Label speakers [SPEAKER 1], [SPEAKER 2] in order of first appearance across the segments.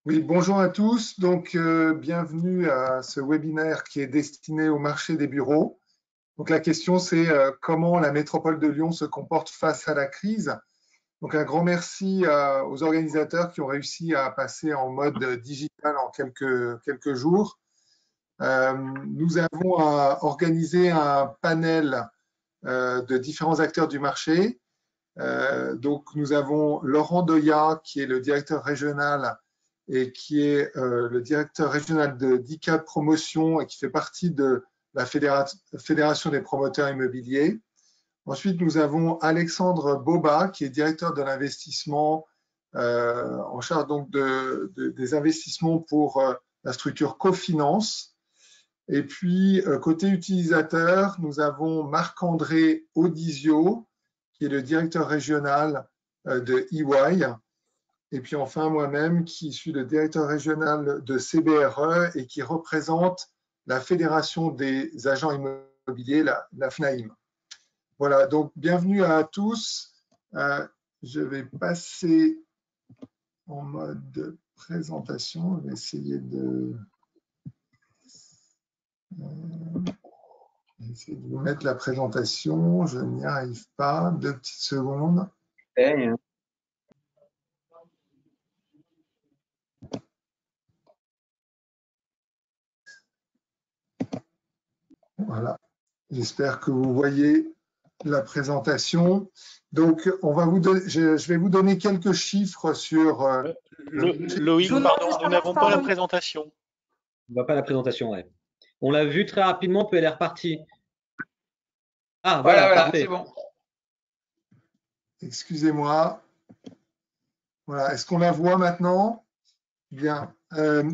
[SPEAKER 1] Oui, bonjour à tous. Donc, bienvenue à ce webinaire qui est destiné au marché des bureaux. Donc, la question, c'est comment la métropole de Lyon se comporte face à la crise. Donc, un grand merci aux organisateurs qui ont réussi à passer en mode digital en quelques jours. Nous avons organisé un panel de différents acteurs du marché. Donc, nous avons Laurent Doya, qui est le directeur régional et qui est le directeur régional de DICAP Promotion et qui fait partie de la Fédération des promoteurs immobiliers. Ensuite, nous avons Alexandre Boba, qui est directeur de l'investissement en charge donc des investissements pour la structure Cofinance. Et puis, côté utilisateur, nous avons Marc-André Audisio, qui est le directeur régional de EY. Et puis enfin, moi-même, qui suis le directeur régional de CBRE et qui représente la Fédération des agents immobiliers, la FNAIM. Voilà, donc bienvenue à tous. Je vais passer en mode présentation. Je vais essayer de vous mettre la présentation. Je n'y arrive pas. 2 petites secondes.
[SPEAKER 2] Hey.
[SPEAKER 1] Voilà. J'espère que vous voyez la présentation. Donc, je vais vous donner quelques chiffres sur
[SPEAKER 3] Loïc, pardon, nous n'avons pas la présentation.
[SPEAKER 2] On voit pas la présentation, ouais. On l'a vu très rapidement, puis elle est repartie. Ah, voilà, parfait.
[SPEAKER 4] C'est bon.
[SPEAKER 1] Excusez-moi. Voilà, est-ce qu'on la voit maintenant? Bien.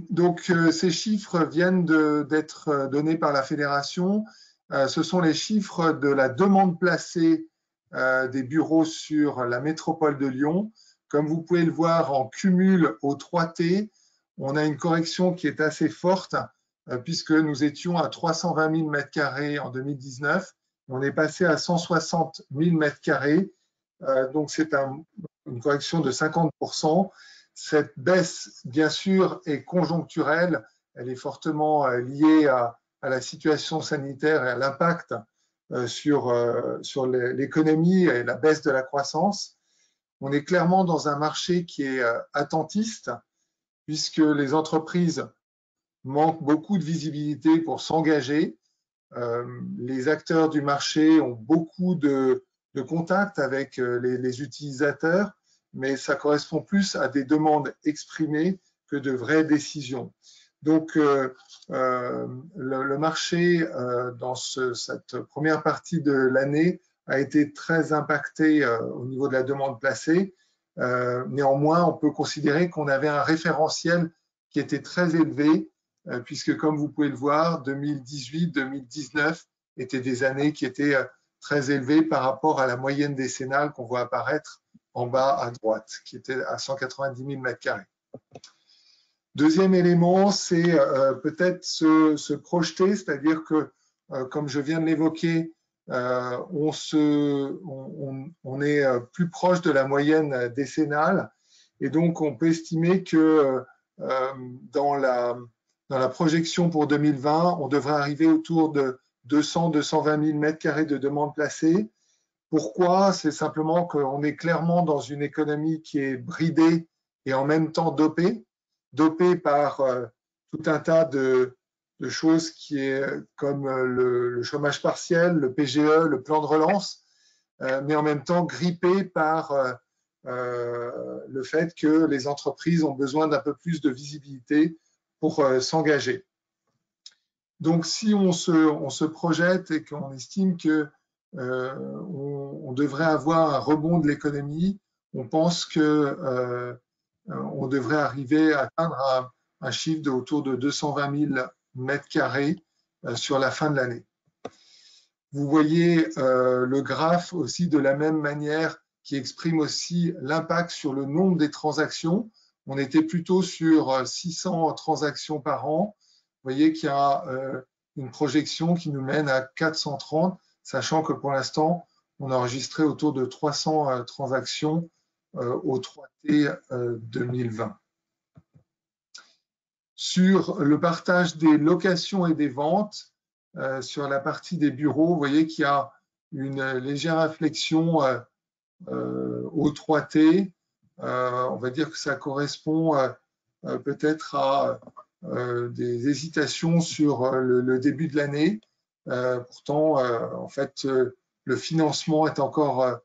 [SPEAKER 1] Donc, ces chiffres viennent d'être donnés par la fédération. Ce sont les chiffres de la demande placée des bureaux sur la métropole de Lyon. Comme vous pouvez le voir en cumul au 3T, on a une correction qui est assez forte puisque nous étions à 320 000 m² en 2019. On est passé à 160 000 m². Donc, c'est une correction de 50%. Cette baisse, bien sûr, est conjoncturelle. Elle est fortement liée à la situation sanitaire et à l'impact sur l'économie et la baisse de la croissance. On est clairement dans un marché qui est attentiste, puisque les entreprises manquent beaucoup de visibilité pour s'engager. Les acteurs du marché ont beaucoup de contacts avec les utilisateurs, mais ça correspond plus à des demandes exprimées que de vraies décisions. Donc, le marché, dans cette première partie de l'année, a été très impacté au niveau de la demande placée. Néanmoins, on peut considérer qu'on avait un référentiel qui était très élevé, puisque comme vous pouvez le voir, 2018-2019 étaient des années qui étaient très élevées par rapport à la moyenne décennale qu'on voit apparaître en bas à droite, qui était à 190 000 m². Deuxième élément, c'est peut-être se projeter, c'est-à-dire que, comme je viens de l'évoquer, on est plus proche de la moyenne décennale, et donc on peut estimer que dans la projection pour 2020, on devrait arriver autour de 200-220 000 m² de demande placée. Pourquoi? C'est simplement qu'on est clairement dans une économie qui est bridée et en même temps dopée par tout un tas de choses qui est comme le chômage partiel, le PGE, le plan de relance, mais en même temps grippée par le fait que les entreprises ont besoin d'un peu plus de visibilité pour s'engager. Donc, si on se projette et qu'on estime que on devrait avoir un rebond de l'économie, on pense que on devrait arriver à atteindre un chiffre autour de 220 000 m² sur la fin de l'année. Vous voyez le graphe aussi de la même manière qui exprime aussi l'impact sur le nombre des transactions. On était plutôt sur 600 transactions par an. Vous voyez qu'il y a une projection qui nous mène à 430, sachant que pour l'instant, on a enregistré autour de 300 transactions au 3T 2020. Sur le partage des locations et des ventes, sur la partie des bureaux, vous voyez qu'il y a une légère inflexion au 3T. On va dire que ça correspond peut-être à des hésitations sur le début de l'année. Pourtant, en fait, le financement est encore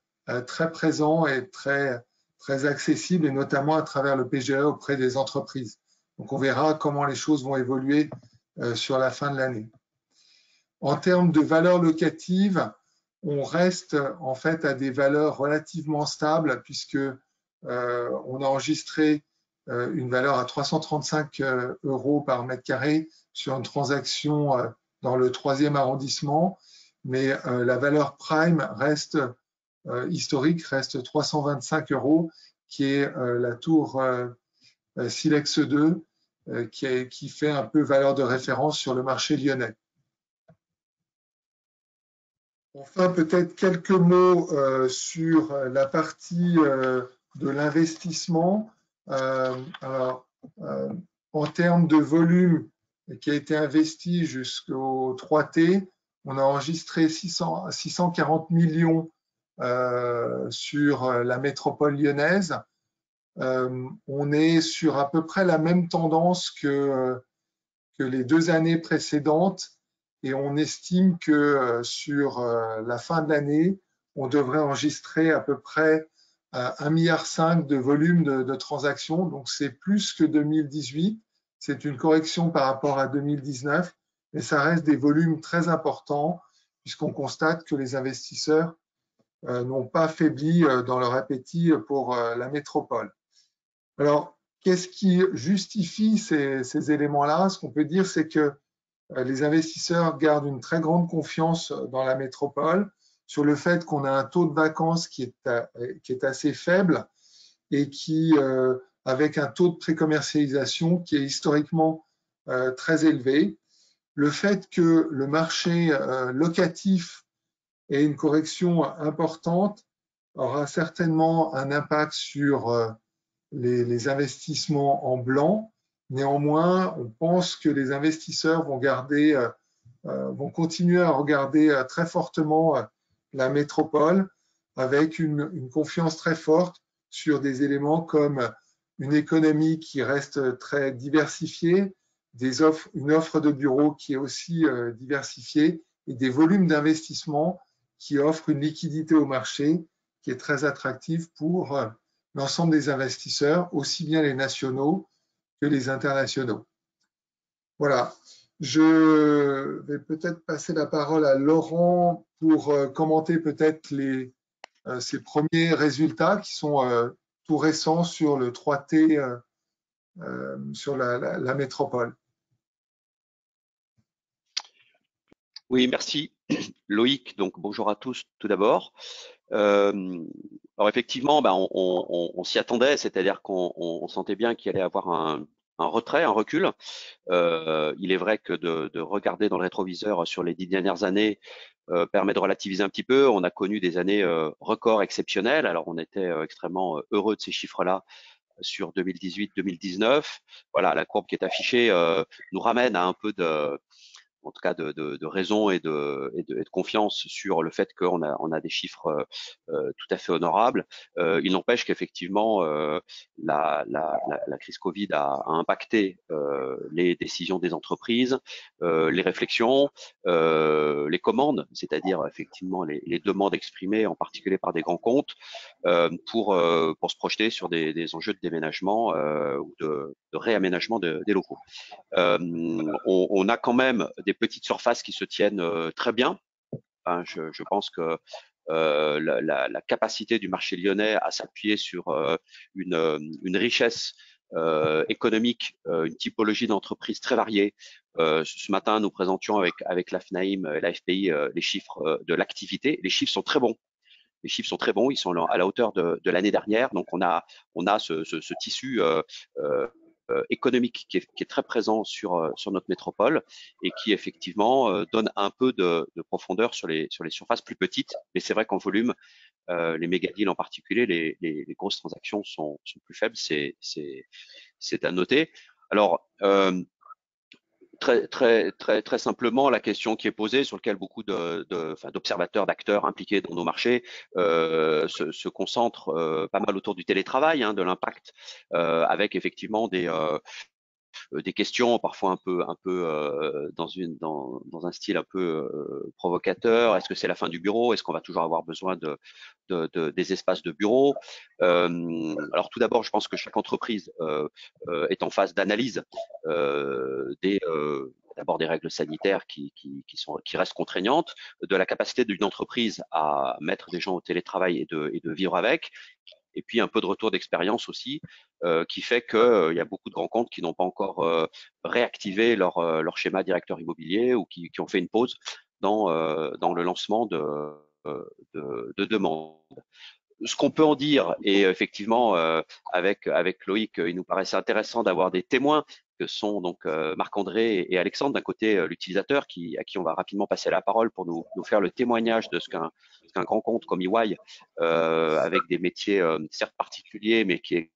[SPEAKER 1] très présent et très accessible, et notamment à travers le PGE auprès des entreprises. Donc, on verra comment les choses vont évoluer sur la fin de l'année. En termes de valeur locative, on reste en fait à des valeurs relativement stables puisque on a enregistré une valeur à 335 € par mètre carré sur une transaction dans le 3e arrondissement, mais la valeur prime reste historique, reste 325 €, qui est la tour Silex 2, qui fait un peu valeur de référence sur le marché lyonnais. Enfin, peut-être quelques mots sur la partie de l'investissement. En termes de volume qui a été investi jusqu'au 3T, on a enregistré 640 millions sur la métropole lyonnaise. On est sur à peu près la même tendance que les 2 années précédentes, et on estime que sur la fin de l'année, on devrait enregistrer à peu près 1,5 milliard de volume de transactions. Donc, c'est plus que 2018. C'est une correction par rapport à 2019, mais ça reste des volumes très importants puisqu'on constate que les investisseurs n'ont pas faibli dans leur appétit pour la métropole. Alors, qu'est-ce qui justifie ces éléments-là? Ce qu'on peut dire, c'est que les investisseurs gardent une très grande confiance dans la métropole sur le fait qu'on a un taux de vacances qui est assez faible et qui, avec un taux de précommercialisation qui est historiquement très élevé. Le fait que le marché locatif ait une correction importante aura certainement un impact sur les investissements en blanc. Néanmoins, on pense que les investisseurs vont continuer à regarder très fortement la métropole avec une confiance très forte sur des éléments comme une économie qui reste très diversifiée, une offre de bureaux qui est aussi diversifiée et des volumes d'investissement qui offrent une liquidité au marché qui est très attractive pour l'ensemble des investisseurs, aussi bien les nationaux que les internationaux. Voilà. Je vais peut-être passer la parole à Laurent pour commenter peut-être ces premiers résultats qui sont tout récents sur le 3T sur la métropole.
[SPEAKER 4] Oui, merci Loïc. Donc bonjour à tous tout d'abord. Alors effectivement, on s'y attendait, c'est-à-dire qu'on sentait bien qu'il allait avoir un retrait, un recul. Il est vrai que de regarder dans le rétroviseur sur les 10 dernières années permet de relativiser un petit peu. On a connu des années records exceptionnelles. Alors on était extrêmement heureux de ces chiffres-là sur 2018-2019. Voilà, la courbe qui est affichée nous ramène à un peu en tout cas de raison et de confiance sur le fait qu'on a des chiffres tout à fait honorables. Il n'empêche qu'effectivement la crise Covid a impacté les décisions des entreprises, les réflexions, les commandes, c'est-à-dire effectivement les demandes exprimées en particulier par des grands comptes pour se projeter sur des enjeux de déménagement ou de réaménagement des locaux. On a quand même des petites surfaces qui se tiennent très bien. Hein, je pense que la capacité du marché lyonnais à s'appuyer sur une richesse économique, une typologie d'entreprises très variée. Ce matin, nous présentions avec la FNAIM et la FPI les chiffres de l'activité. Les chiffres sont très bons. Les chiffres sont très bons, ils sont à la hauteur de l'année dernière. Donc on a ce tissu économique qui est très présent sur notre métropole et qui effectivement donne un peu de profondeur sur les surfaces plus petites. Mais c'est vrai qu'en volume, les méga deals en particulier, les grosses transactions sont plus faibles. C'est à noter. Alors Très simplement, la question qui est posée, sur laquelle beaucoup d'observateurs, d'acteurs impliqués dans nos marchés se concentrent pas mal autour du télétravail, de l'impact, avec effectivement des questions parfois un peu dans un style un peu provocateur. Est-ce que c'est la fin du bureau? Est-ce qu'on va toujours avoir besoin des espaces de bureau? Alors tout d'abord, je pense que chaque entreprise est en phase d'analyse d'abord des règles sanitaires qui restent contraignantes, de la capacité d'une entreprise à mettre des gens au télétravail et de vivre avec. Et puis un peu de retour d'expérience aussi, qui fait qu'il y a beaucoup de grands comptes qui n'ont pas encore réactivé leur schéma directeur immobilier ou qui ont fait une pause dans le lancement de demandes. Ce qu'on peut en dire, et effectivement avec Loïc, il nous paraissait intéressant d'avoir des témoins que sont donc Marc-André et Alexandre, d'un côté l'utilisateur à qui on va rapidement passer la parole pour nous faire le témoignage de ce qu'un grand compte comme EY, avec des métiers certes particuliers, mais qui est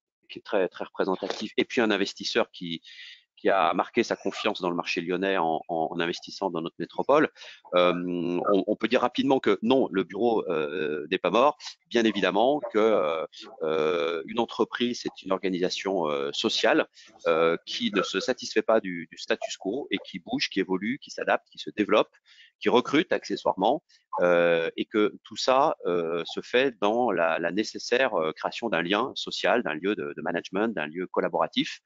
[SPEAKER 4] très représentatif, et puis un investisseur qui a marqué sa confiance dans le marché lyonnais en investissant dans notre métropole. On peut dire rapidement que non, le bureau n'est pas mort. Bien évidemment que une entreprise, c'est une organisation sociale qui ne se satisfait pas du status quo et qui bouge, qui évolue, qui s'adapte, qui se développe, qui recrute accessoirement, et que tout ça se fait dans la nécessaire création d'un lien social, d'un lieu de management, d'un lieu collaboratif.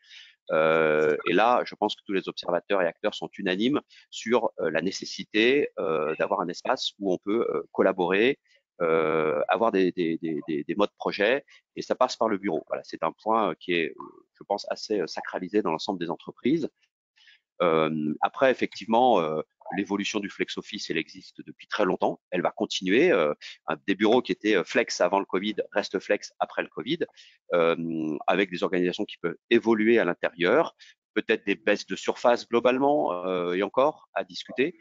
[SPEAKER 4] Et là, je pense que tous les observateurs et acteurs sont unanimes sur la nécessité d'avoir un espace où on peut collaborer, avoir des modes projet, et ça passe par le bureau. Voilà, c'est un point qui est, je pense, assez sacralisé dans l'ensemble des entreprises. Après, effectivement, l'évolution du flex office, elle existe depuis très longtemps. Elle va continuer. Des bureaux qui étaient flex avant le Covid restent flex après le Covid, avec des organisations qui peuvent évoluer à l'intérieur. Peut-être des baisses de surface globalement, et encore à discuter.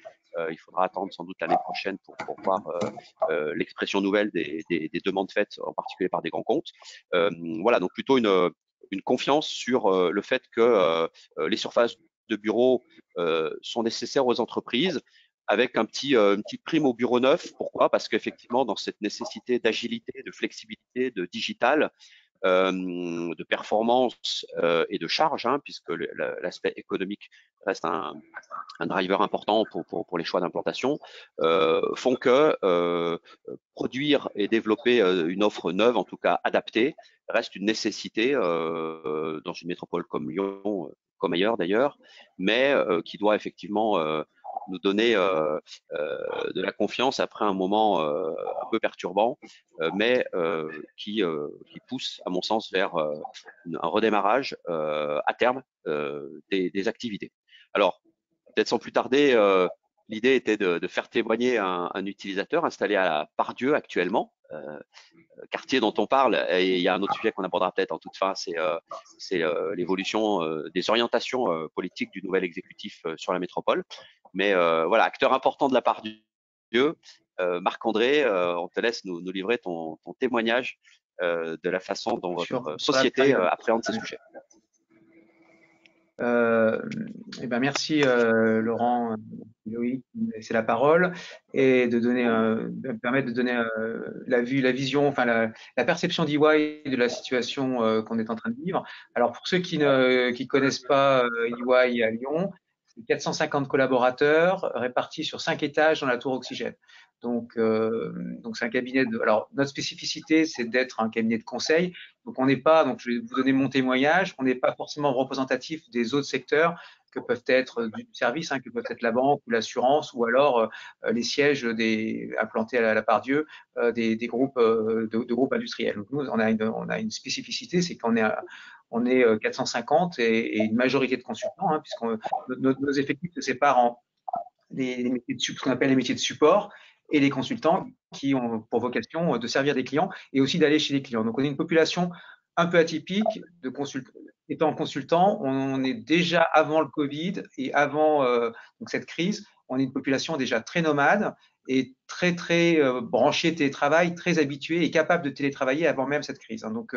[SPEAKER 4] Il faudra attendre sans doute l'année prochaine pour voir l'expression nouvelle des demandes faites, en particulier par des grands comptes. Voilà, donc plutôt une confiance sur le fait que les surfaces de bureaux sont nécessaires aux entreprises, avec une petite prime au bureau neuf. Pourquoi? Parce qu'effectivement, dans cette nécessité d'agilité, de flexibilité, de digital, de performance et de charge, puisque l'aspect économique reste un driver important pour les choix d'implantation, font que produire et développer une offre neuve, en tout cas adaptée, reste une nécessité dans une métropole comme Lyon, comme ailleurs d'ailleurs, mais qui doit effectivement nous donner de la confiance après un moment un peu perturbant, mais qui pousse, à mon sens, vers un redémarrage à terme des activités. Alors, peut-être sans plus tarder, l'idée était de faire témoigner un utilisateur installé à la Pardieu actuellement, quartier dont on parle. Et il y a un autre sujet qu'on abordera peut-être en toute fin, c'est l'évolution des orientations politiques du nouvel exécutif sur la métropole. Mais voilà, acteur important de la Pardieu, Marc-André, on te laisse nous livrer ton témoignage de la façon dont votre société appréhende ces sujets.
[SPEAKER 5] Eh ben merci Laurent, Loïc, de laisser la parole et de me permettre de donner la vision, enfin la perception d'EY de la situation qu'on est en train de vivre. Alors pour ceux qui connaissent pas EY à Lyon, c'est 450 collaborateurs répartis sur 5 étages dans la tour Oxygène. Donc c'est un cabinet alors notre spécificité, c'est d'être un cabinet de conseil. Donc on n'est pas, donc je vais vous donner mon témoignage, on n'est pas forcément représentatif des autres secteurs que peuvent être du service, que peuvent être la banque ou l'assurance, ou alors les sièges implantés à la Pardieu des groupes de groupes industriels. Donc nous, on a une spécificité, c'est qu'on est 450 et une majorité de consultants, puisque nos effectifs se séparent en ce qu'on appelle les métiers de support et les consultants qui ont pour vocation de servir des clients et aussi d'aller chez les clients. Donc, on est une population un peu atypique de consultants. Étant consultant, on est déjà avant le Covid et avant donc cette crise, on est une population déjà très nomade et très branchés télétravail, très habitués et capables de télétravailler avant même cette crise. Donc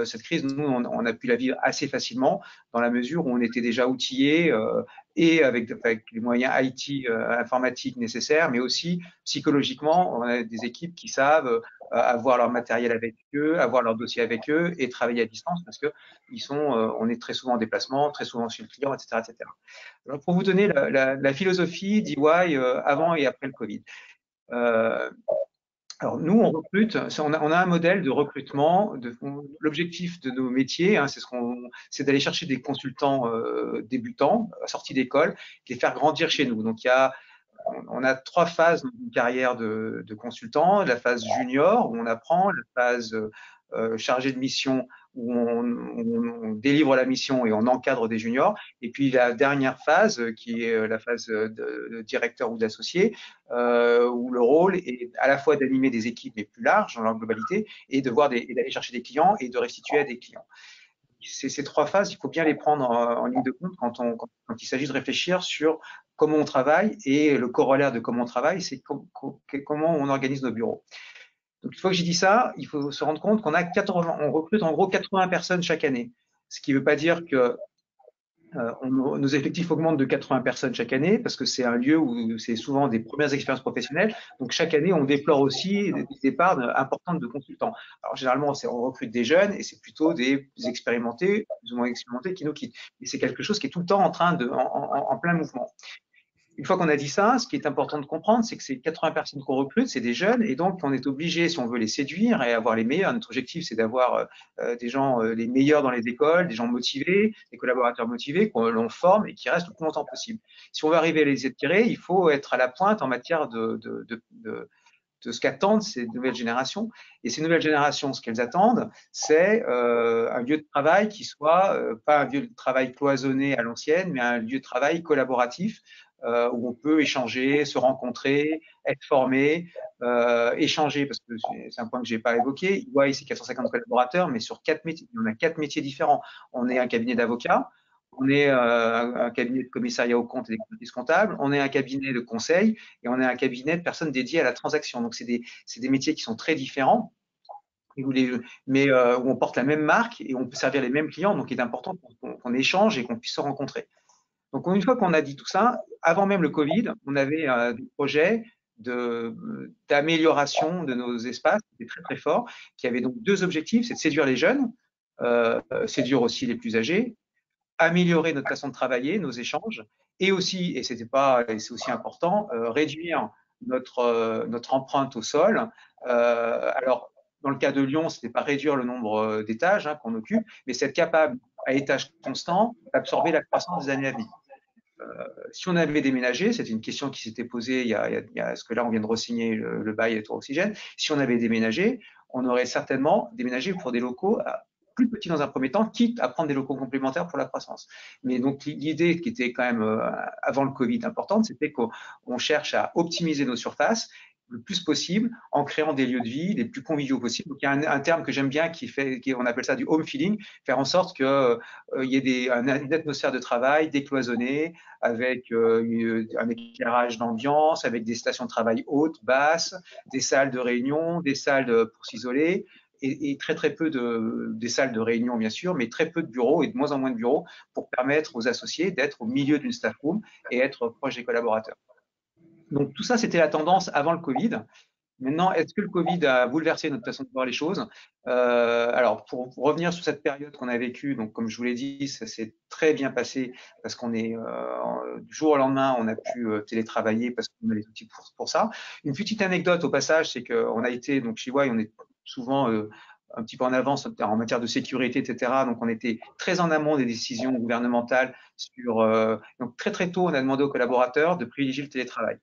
[SPEAKER 5] cette crise, nous, on a pu la vivre assez facilement dans la mesure où on était déjà outillés et avec les moyens IT informatiques nécessaires, mais aussi psychologiquement, on a des équipes qui savent avoir leur matériel avec eux, avoir leur dossier avec eux et travailler à distance parce que on est très souvent en déplacement, très souvent chez le client, etc., etc. Alors, pour vous donner la philosophie d'EY avant et après le Covid. Alors nous, on recrute, on a un modèle de recrutement. L'objectif de nos métiers, hein, c'est d'aller chercher des consultants débutants, sortis d'école, et les faire grandir chez nous. Donc on a 3 phases dans une carrière de consultant. La phase junior, où on apprend, la phase chargée de mission, où on délivre la mission et on encadre des juniors. Et puis la dernière phase, qui est la phase de directeur ou d'associé, où le rôle est à la fois d'animer des équipes, mais plus larges dans leur globalité, et d'aller chercher des clients et de restituer à des clients. Ces 3 phases, il faut bien les prendre en ligne de compte quand il s'agit de réfléchir sur comment on travaille, et le corollaire de comment on travaille, c'est comment on organise nos bureaux. Donc, une fois que j'ai dit ça, il faut se rendre compte qu'on recrute en gros 80 personnes chaque année. Ce qui ne veut pas dire que nos effectifs augmentent de 80 personnes chaque année, parce que c'est un lieu où c'est souvent des premières expériences professionnelles. Donc, chaque année, on déplore aussi des départs importantes de consultants. Alors, généralement, on recrute des jeunes et c'est plutôt des expérimentés, plus ou moins expérimentés, qui nous quittent. Et c'est quelque chose qui est tout le temps en plein mouvement. Une fois qu'on a dit ça, ce qui est important de comprendre, c'est que ces 80 personnes qu'on recrute, c'est des jeunes, et donc on est obligé, si on veut les séduire et avoir les meilleurs, notre objectif, c'est d'avoir des gens les meilleurs dans les écoles, des gens motivés, des collaborateurs motivés, qu'on forme et qui restent le plus longtemps possible. Si on veut arriver à les attirer, il faut être à la pointe en matière de ce qu'attendent ces nouvelles générations. Et ces nouvelles générations, ce qu'elles attendent, c'est un lieu de travail qui soit pas un lieu de travail cloisonné à l'ancienne, mais un lieu de travail collaboratif, où on peut échanger, se rencontrer, être formé, échanger, parce que c'est un point que je n'ai pas évoqué. EY, c'est 450 collaborateurs, mais sur 4 métiers. On a 4 métiers différents. On est un cabinet d'avocats, on est un cabinet de commissariat aux comptes et d'expertise comptable, on est un cabinet de conseil, et on est un cabinet de personnes dédiées à la transaction. Donc, c'est des métiers qui sont très différents, mais où on porte la même marque et on peut servir les mêmes clients. Donc, il est important qu'on échange et qu'on puisse se rencontrer. Donc, une fois qu'on a dit tout ça, avant même le Covid, on avait des projets d'amélioration de nos espaces qui étaient très, très forts, qui avaient donc 2 objectifs, c'est de séduire les jeunes, séduire aussi les plus âgés, améliorer notre façon de travailler, nos échanges, et aussi, et c'est aussi important, réduire notre empreinte au sol. Alors, dans le cas de Lyon, ce n'était pas réduire le nombre d'étages qu'on occupe, mais c'est être capable, à étage constant, d'absorber la croissance des années à venir. Si on avait déménagé, c'était une question qui s'était posée parce que là, on vient de re-signer le bail et Tour Oxygène. Si on avait déménagé, on aurait certainement déménagé pour des locaux plus petits dans un premier temps, quitte à prendre des locaux complémentaires pour la croissance. Mais donc, l'idée qui était quand même, avant le Covid, importante, c'était qu'on cherche à optimiser nos surfaces le plus possible en créant des lieux de vie les plus conviviaux possibles. Donc, il y a un terme que j'aime bien on appelle ça du home feeling, faire en sorte qu'il y ait une atmosphère de travail décloisonnée, avec un éclairage d'ambiance, avec des stations de travail hautes, basses, des salles de réunion, des salles pour s'isoler, et très très peu des salles de réunion bien sûr, mais très peu de bureaux et de moins en moins de bureaux pour permettre aux associés d'être au milieu d'une staff room et être proche des collaborateurs. Donc tout ça, c'était la tendance avant le Covid. Maintenant, est-ce que le Covid a bouleversé notre façon de voir les choses? Alors, pour revenir sur cette période qu'on a vécue, donc comme je vous l'ai dit, ça s'est très bien passé parce qu'on est du jour au lendemain, on a pu télétravailler parce qu'on a les outils pour ça. Une petite anecdote au passage, c'est qu'on a été, donc chez EY, on est souvent un petit peu en avance en matière de sécurité, etc. Donc, on était très en amont des décisions gouvernementales donc, très, très tôt, on a demandé aux collaborateurs de privilégier le télétravail.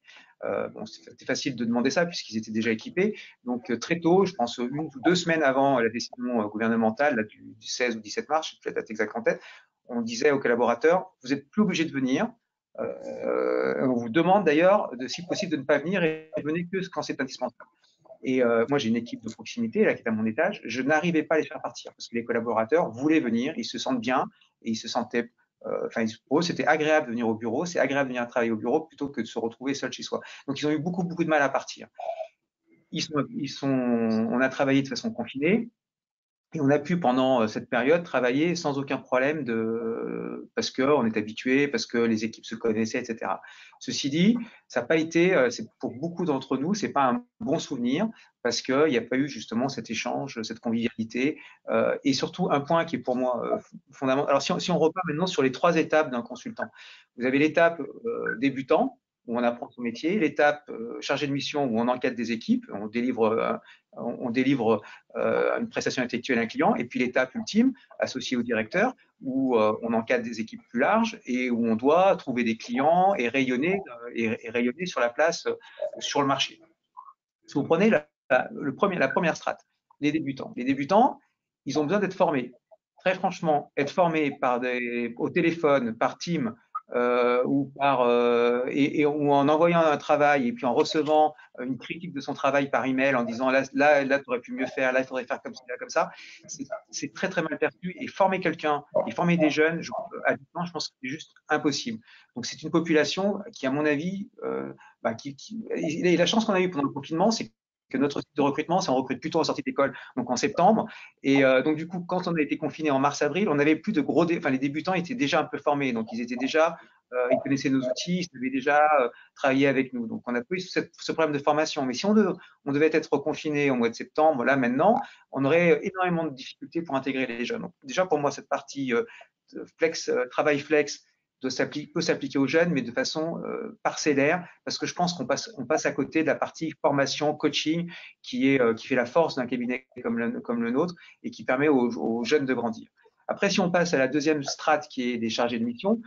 [SPEAKER 5] Bon, c'était facile de demander ça puisqu'ils étaient déjà équipés. Donc, très tôt, je pense 1 ou 2 semaines avant la décision gouvernementale là, du 16 ou 17 mars, je n'ai plus la date exacte en tête, on disait aux collaborateurs, vous n'êtes plus obligés de venir. On vous demande d'ailleurs, si possible, de ne pas venir et venez que quand c'est indispensable. Et moi, j'ai une équipe de proximité là, qui est à mon étage. Je n'arrivais pas à les faire partir parce que les collaborateurs voulaient venir, ils se sentent bien et ils se sentaient. Pour eux, c'était agréable de venir au bureau, c'est agréable de venir travailler au bureau plutôt que de se retrouver seul chez soi. Donc, ils ont eu beaucoup, beaucoup de mal à partir. on a travaillé de façon confinée. Et on a pu, pendant cette période, travailler sans aucun problème parce qu'on est habitué, parce que les équipes se connaissaient, etc. Ceci dit, ça n'a pas été, pour beaucoup d'entre nous, c'est pas un bon souvenir parce qu'il n'y a pas eu justement cet échange, cette convivialité. Et surtout, un point qui est pour moi fondamental. Alors, si on repart maintenant sur les 3 étapes d'un consultant, vous avez l'étape débutant, où on apprend son métier, l'étape chargé de mission, où on encadre des équipes, on délivre une prestation intellectuelle à un client, et puis l'étape ultime, associée au directeur, où on encadre des équipes plus larges et où on doit trouver des clients et rayonner sur la place, sur le marché. Si vous prenez la première strate, les débutants. Les débutants, ils ont besoin d'être formés. Très franchement, être formés au téléphone, par team, ou ou en envoyant un travail et puis en recevant une critique de son travail par email en disant là tu aurais pu mieux faire, là il faudrait faire comme ça, comme ça, c'est très très mal perçu. Et former quelqu'un et former des jeunes à distance, je pense que c'est juste impossible. Donc c'est une population qui, à mon avis, et la chance qu'on a eue pendant le confinement, c'est que notre site de recrutement, c'est on recrute plutôt en sortie d'école, donc en septembre. Et donc, du coup, quand on a été confiné en mars-avril, on n'avait plus de les débutants étaient déjà un peu formés. Donc, ils connaissaient nos outils, ils savaient déjà travailler avec nous. Donc, on n'a pas eu ce problème de formation. Mais si on devait être confiné au mois de septembre, là, maintenant, on aurait énormément de difficultés pour intégrer les jeunes. Donc, déjà, pour moi, cette partie travail flex, peut s'appliquer aux jeunes, mais de façon parcellaire, parce que je pense qu'on passe à côté de la partie formation, coaching, qui fait la force d'un cabinet comme le nôtre et qui permet aux jeunes de grandir. Après, si on passe à la deuxième strate qui est des chargés de mission,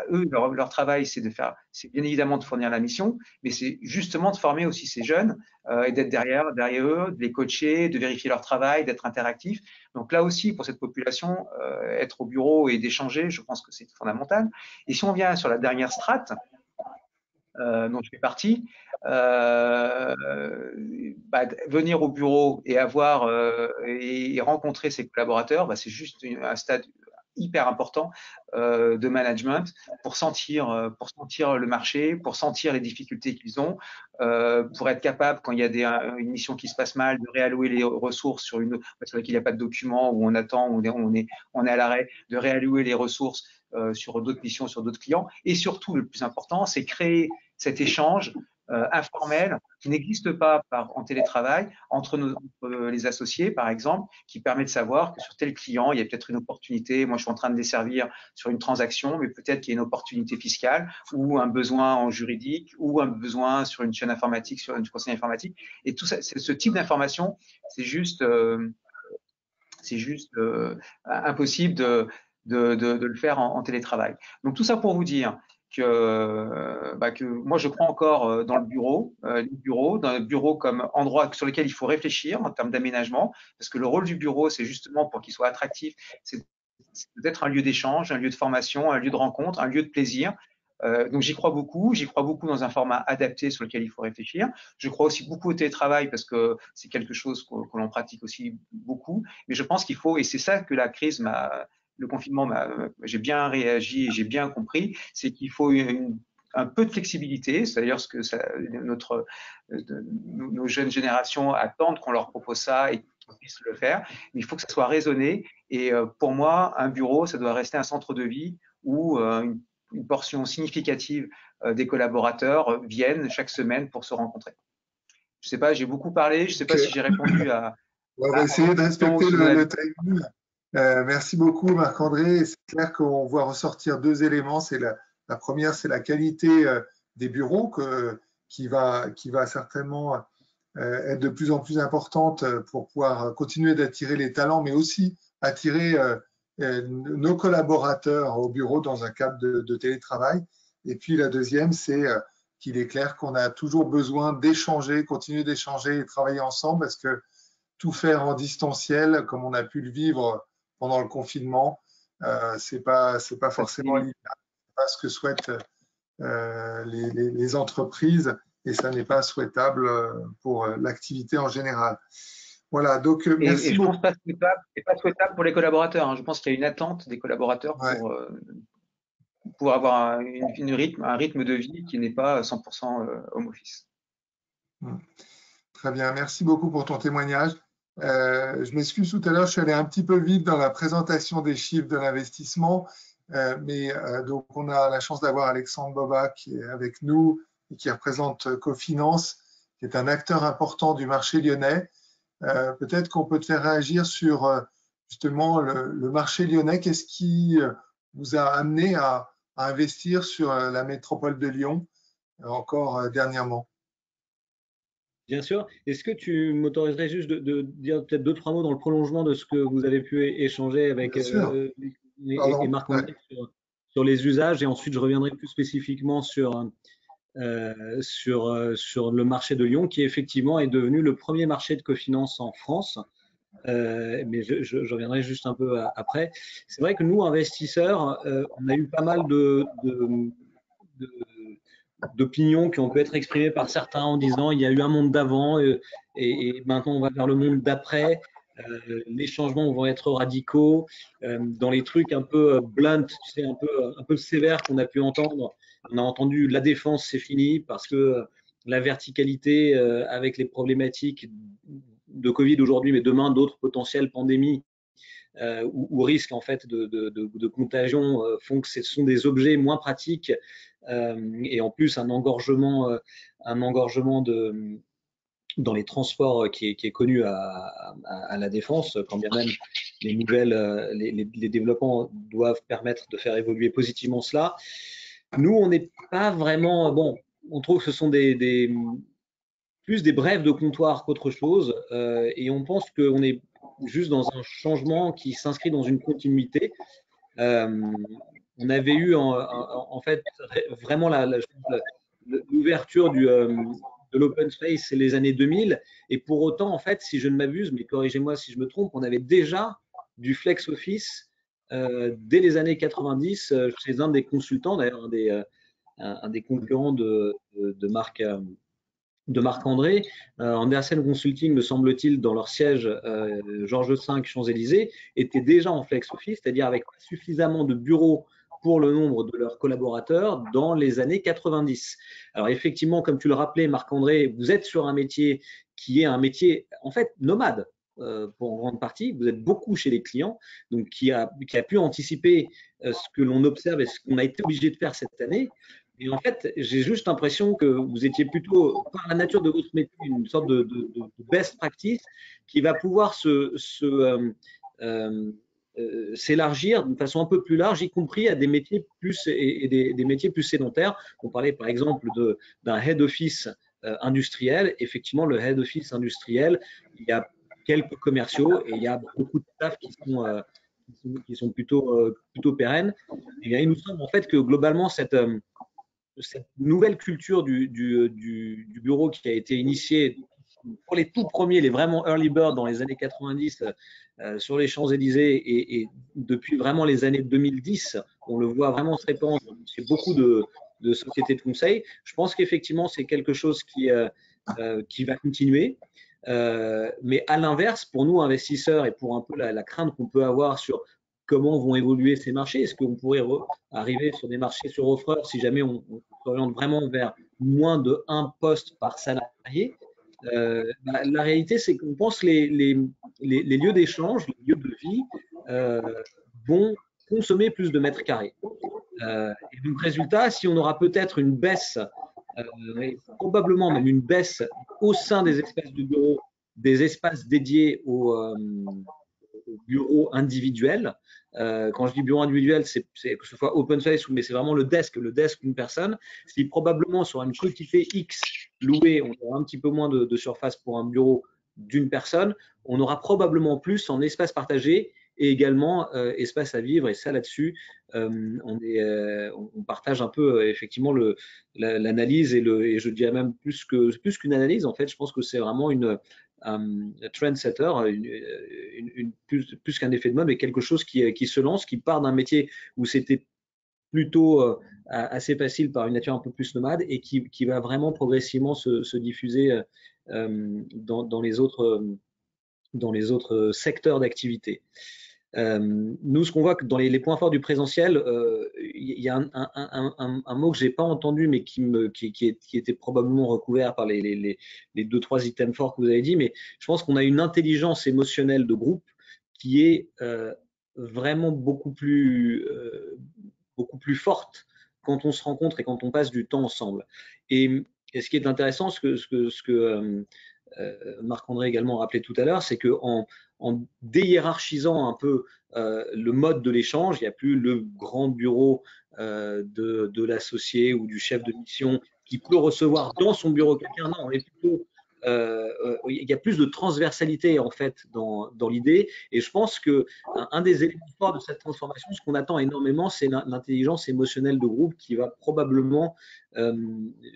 [SPEAKER 5] eux, leur travail, c'est bien évidemment de fournir la mission, mais c'est justement de former aussi ces jeunes et d'être derrière eux, de les coacher, de vérifier leur travail, d'être interactif. Donc là aussi, pour cette population, être au bureau et d'échanger, je pense que c'est fondamental. Et si on vient sur la dernière strate, dont je fais partie, venir au bureau et et rencontrer ses collaborateurs, c'est juste un stade hyper important de management pour sentir le marché, pour sentir les difficultés qu'ils ont, pour être capable, quand il y a une mission qui se passe mal, de réallouer les ressources sur laquelle il n'y a pas de document, où on attend, où on est à l'arrêt, de réallouer les ressources sur d'autres missions, sur d'autres clients. Et surtout, le plus important, c'est créer cet échange informel qui n'existe pas en télétravail entre les associés, par exemple, qui permet de savoir que sur tel client, il y a peut-être une opportunité. Moi, je suis en train de desservir sur une transaction, mais peut-être qu'il y a une opportunité fiscale ou un besoin en juridique ou un besoin sur une chaîne informatique, sur une conseil informatique. Et tout ça, ce type d'information, c'est juste impossible de le faire en télétravail. Donc, tout ça pour vous dire que moi, je crois encore dans le bureau, dans le bureau comme endroit sur lequel il faut réfléchir en termes d'aménagement, parce que le rôle du bureau, c'est justement pour qu'il soit attractif, c'est d'être un lieu d'échange, un lieu de formation, un lieu de rencontre, un lieu de plaisir. Donc j'y crois beaucoup dans un format adapté sur lequel il faut réfléchir. Je crois aussi beaucoup au télétravail parce que c'est quelque chose que l'on pratique aussi beaucoup, mais je pense qu'il faut, et c'est ça que la crise le confinement, j'ai bien réagi et j'ai bien compris, c'est qu'il faut un peu de flexibilité, c'est-à-dire ce que nos jeunes générations attendent qu'on leur propose ça et qu'ils puissent le faire, mais il faut que ça soit raisonné. Et pour moi, un bureau, ça doit rester un centre de vie où une portion significative des collaborateurs viennent chaque semaine pour se rencontrer. Je ne sais pas, j'ai beaucoup parlé, je ne sais pas si j'ai répondu à…
[SPEAKER 1] On va essayer de respecter le timing. Merci beaucoup Marc-André. C'est clair qu'on voit ressortir 2 éléments. C'est la première, c'est la qualité des bureaux qui va certainement être de plus en plus importante pour pouvoir continuer d'attirer les talents, mais aussi attirer nos collaborateurs au bureau dans un cadre de télétravail. Et puis la deuxième, c'est qu'il est clair qu'on a toujours besoin d'échanger, continuer d'échanger et travailler ensemble parce que tout faire en distanciel, comme on a pu le vivre pendant le confinement, c'est pas forcément l'idéal, c'est pas ce que souhaitent les entreprises et ça n'est pas souhaitable pour l'activité en général. Voilà, donc merci beaucoup.
[SPEAKER 5] Je pense que c'est pas souhaitable pour les collaborateurs. Je pense qu'il y a une attente des collaborateurs pour avoir un rythme de vie qui n'est pas 100% home office.
[SPEAKER 1] Très bien, merci beaucoup pour ton témoignage. Je m'excuse, tout à l'heure, je suis allé un petit peu vite dans la présentation des chiffres de l'investissement, donc on a la chance d'avoir Alexandre Boba qui est avec nous et qui représente Cofinance, qui est un acteur important du marché lyonnais. Peut-être qu'on peut te faire réagir sur justement le marché lyonnais. Qu'est-ce qui vous a amené à investir sur la métropole de Lyon encore dernièrement?
[SPEAKER 2] Bien sûr. Est-ce que tu m'autoriserais juste de dire peut-être 2-3 mots dans le prolongement de ce que vous avez pu échanger avec
[SPEAKER 1] Bien sûr.
[SPEAKER 2] et
[SPEAKER 1] Pardon.
[SPEAKER 2] Marc-André sur les usages, et ensuite je reviendrai plus spécifiquement sur le marché de Lyon, qui effectivement est devenu le premier marché de cofinance en France. Mais je reviendrai juste un peu après. C'est vrai que nous, investisseurs, on a eu pas mal d'opinions qui ont pu être exprimées par certains en disant il y a eu un monde d'avant et maintenant on va vers le monde d'après. Les changements vont être radicaux. Dans les trucs un peu blunt, tu sais, un peu sévères qu'on a pu entendre, on a entendu la défense, c'est fini parce que la verticalité avec les problématiques de Covid aujourd'hui, mais demain d'autres potentielles pandémies ou risques en fait de contagion font que ce sont des objets moins pratiques et en plus un engorgement dans les transports qui est connu à la défense, quand bien même les développements doivent permettre de faire évoluer positivement cela. Nous, on n'est pas vraiment, bon, on trouve que ce sont plus des brèves de comptoir qu'autre chose, et on pense qu'on est juste dans un changement qui s'inscrit dans une continuité. On avait eu en fait vraiment l'ouverture de l'open space, c'est les années 2000, et pour autant, en fait, si je ne m'abuse, mais corrigez-moi si je me trompe, on avait déjà du flex office dès les années 90 chez un des consultants, d'ailleurs un des concurrents de Marc-André. Andersen Consulting, me semble-t-il, dans leur siège Georges V, Champs-Élysées, était déjà en flex office, c'est-à-dire avec suffisamment de bureaux pour le nombre de leurs collaborateurs dans les années 90. Alors effectivement, comme tu le rappelais, Marc-André, vous êtes sur un métier qui est un métier en fait nomade pour en grande partie. Vous êtes beaucoup chez les clients, donc qui a pu anticiper ce que l'on observe et ce qu'on a été obligé de faire cette année. Et en fait, j'ai juste l'impression que vous étiez plutôt, par la nature de votre métier, une sorte de best practice qui va pouvoir s'élargir d'une façon un peu plus large, y compris à des métiers plus et des métiers plus sédentaires. On parlait par exemple d'un head office industriel. Effectivement, le head office industriel, il y a quelques commerciaux et il y a beaucoup de staff qui sont plutôt pérennes. Et bien, il nous semble en fait que globalement cette nouvelle culture du bureau qui a été initiée pour les tout premiers, les vraiment early bird dans les années 90 sur les Champs-Élysées et depuis vraiment les années 2010, on le voit vraiment se répandre chez beaucoup de sociétés de conseil. Je pense qu'effectivement, c'est quelque chose qui va continuer. Mais à l'inverse, pour nous investisseurs et pour un peu la crainte qu'on peut avoir sur comment vont évoluer ces marchés, est-ce qu'on pourrait arriver sur des marchés sur offreur si jamais on s'oriente vraiment vers moins de 1 poste par salarié? La réalité, c'est qu'on pense que les lieux d'échange, les lieux de vie vont consommer plus de mètres carrés. Et donc, résultat, si on aura peut-être une baisse, probablement même une baisse au sein des espaces de bureau, des espaces dédiés aux bureaux individuels. Quand je dis bureau individuel, c'est que ce soit open space, mais c'est vraiment le desk d'une personne. Si probablement sur une quantité X louée, on aura un petit peu moins de surface pour un bureau d'une personne, on aura probablement plus en espace partagé et également espace à vivre. Et ça, là-dessus, on partage un peu effectivement l'analyse et je dirais même plus qu'une analyse. En fait, je pense que c'est vraiment un trendsetter, plus qu'un effet de mode, mais quelque chose qui se lance, qui part d'un métier où c'était plutôt assez facile par une nature un peu plus nomade et qui va vraiment progressivement se diffuser dans les autres secteurs d'activité. Nous, ce qu'on voit que dans les points forts du présentiel, il y a un mot que j'ai pas entendu, mais qui était probablement recouvert par les 2-3 items forts que vous avez dit. Mais je pense qu'on a une intelligence émotionnelle de groupe qui est vraiment beaucoup plus forte quand on se rencontre et quand on passe du temps ensemble. Et ce qui est intéressant, ce que Marc-André également rappelé tout à l'heure, c'est qu'en déhiérarchisant un peu le mode de l'échange, il n'y a plus le grand bureau de l'associé ou du chef de mission qui peut recevoir dans son bureau quelqu'un. Non, on est plutôt il y a plus de transversalité en fait dans l'idée, et je pense que un des éléments forts de cette transformation, ce qu'on attend énormément, c'est l'intelligence émotionnelle de groupe qui va probablement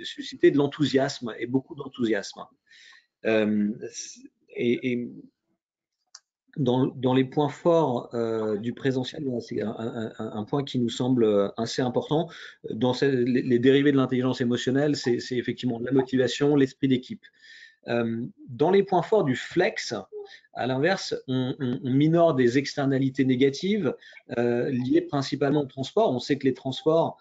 [SPEAKER 2] susciter de l'enthousiasme, et beaucoup d'enthousiasme. Et dans les points forts du présentiel, c'est un point qui nous semble assez important. Dans les dérivés de l'intelligence émotionnelle, c'est effectivement la motivation, l'esprit d'équipe. Dans les points forts du flex, à l'inverse, on minore des externalités négatives liées principalement au transport. On sait que les transports,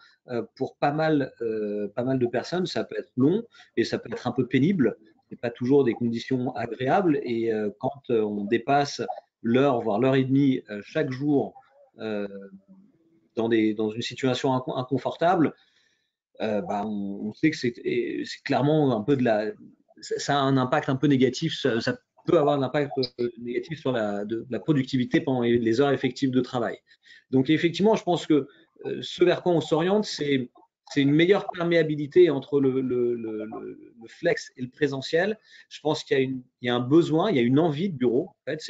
[SPEAKER 2] pour pas mal de personnes, ça peut être long et ça peut être un peu pénible. Ce n'est pas toujours des conditions agréables, et quand on dépasse l'heure, voire l'heure et demie chaque jour dans une situation inconfortable, on sait que c'est clairement un peu ça a un impact un peu négatif, ça peut avoir un impact négatif sur la productivité pendant les heures effectives de travail. Donc effectivement, je pense que ce vers quoi on s'oriente, c'est une meilleure perméabilité entre le flex et le présentiel. Je pense qu'il y a un besoin, il y a une envie de bureau. En fait,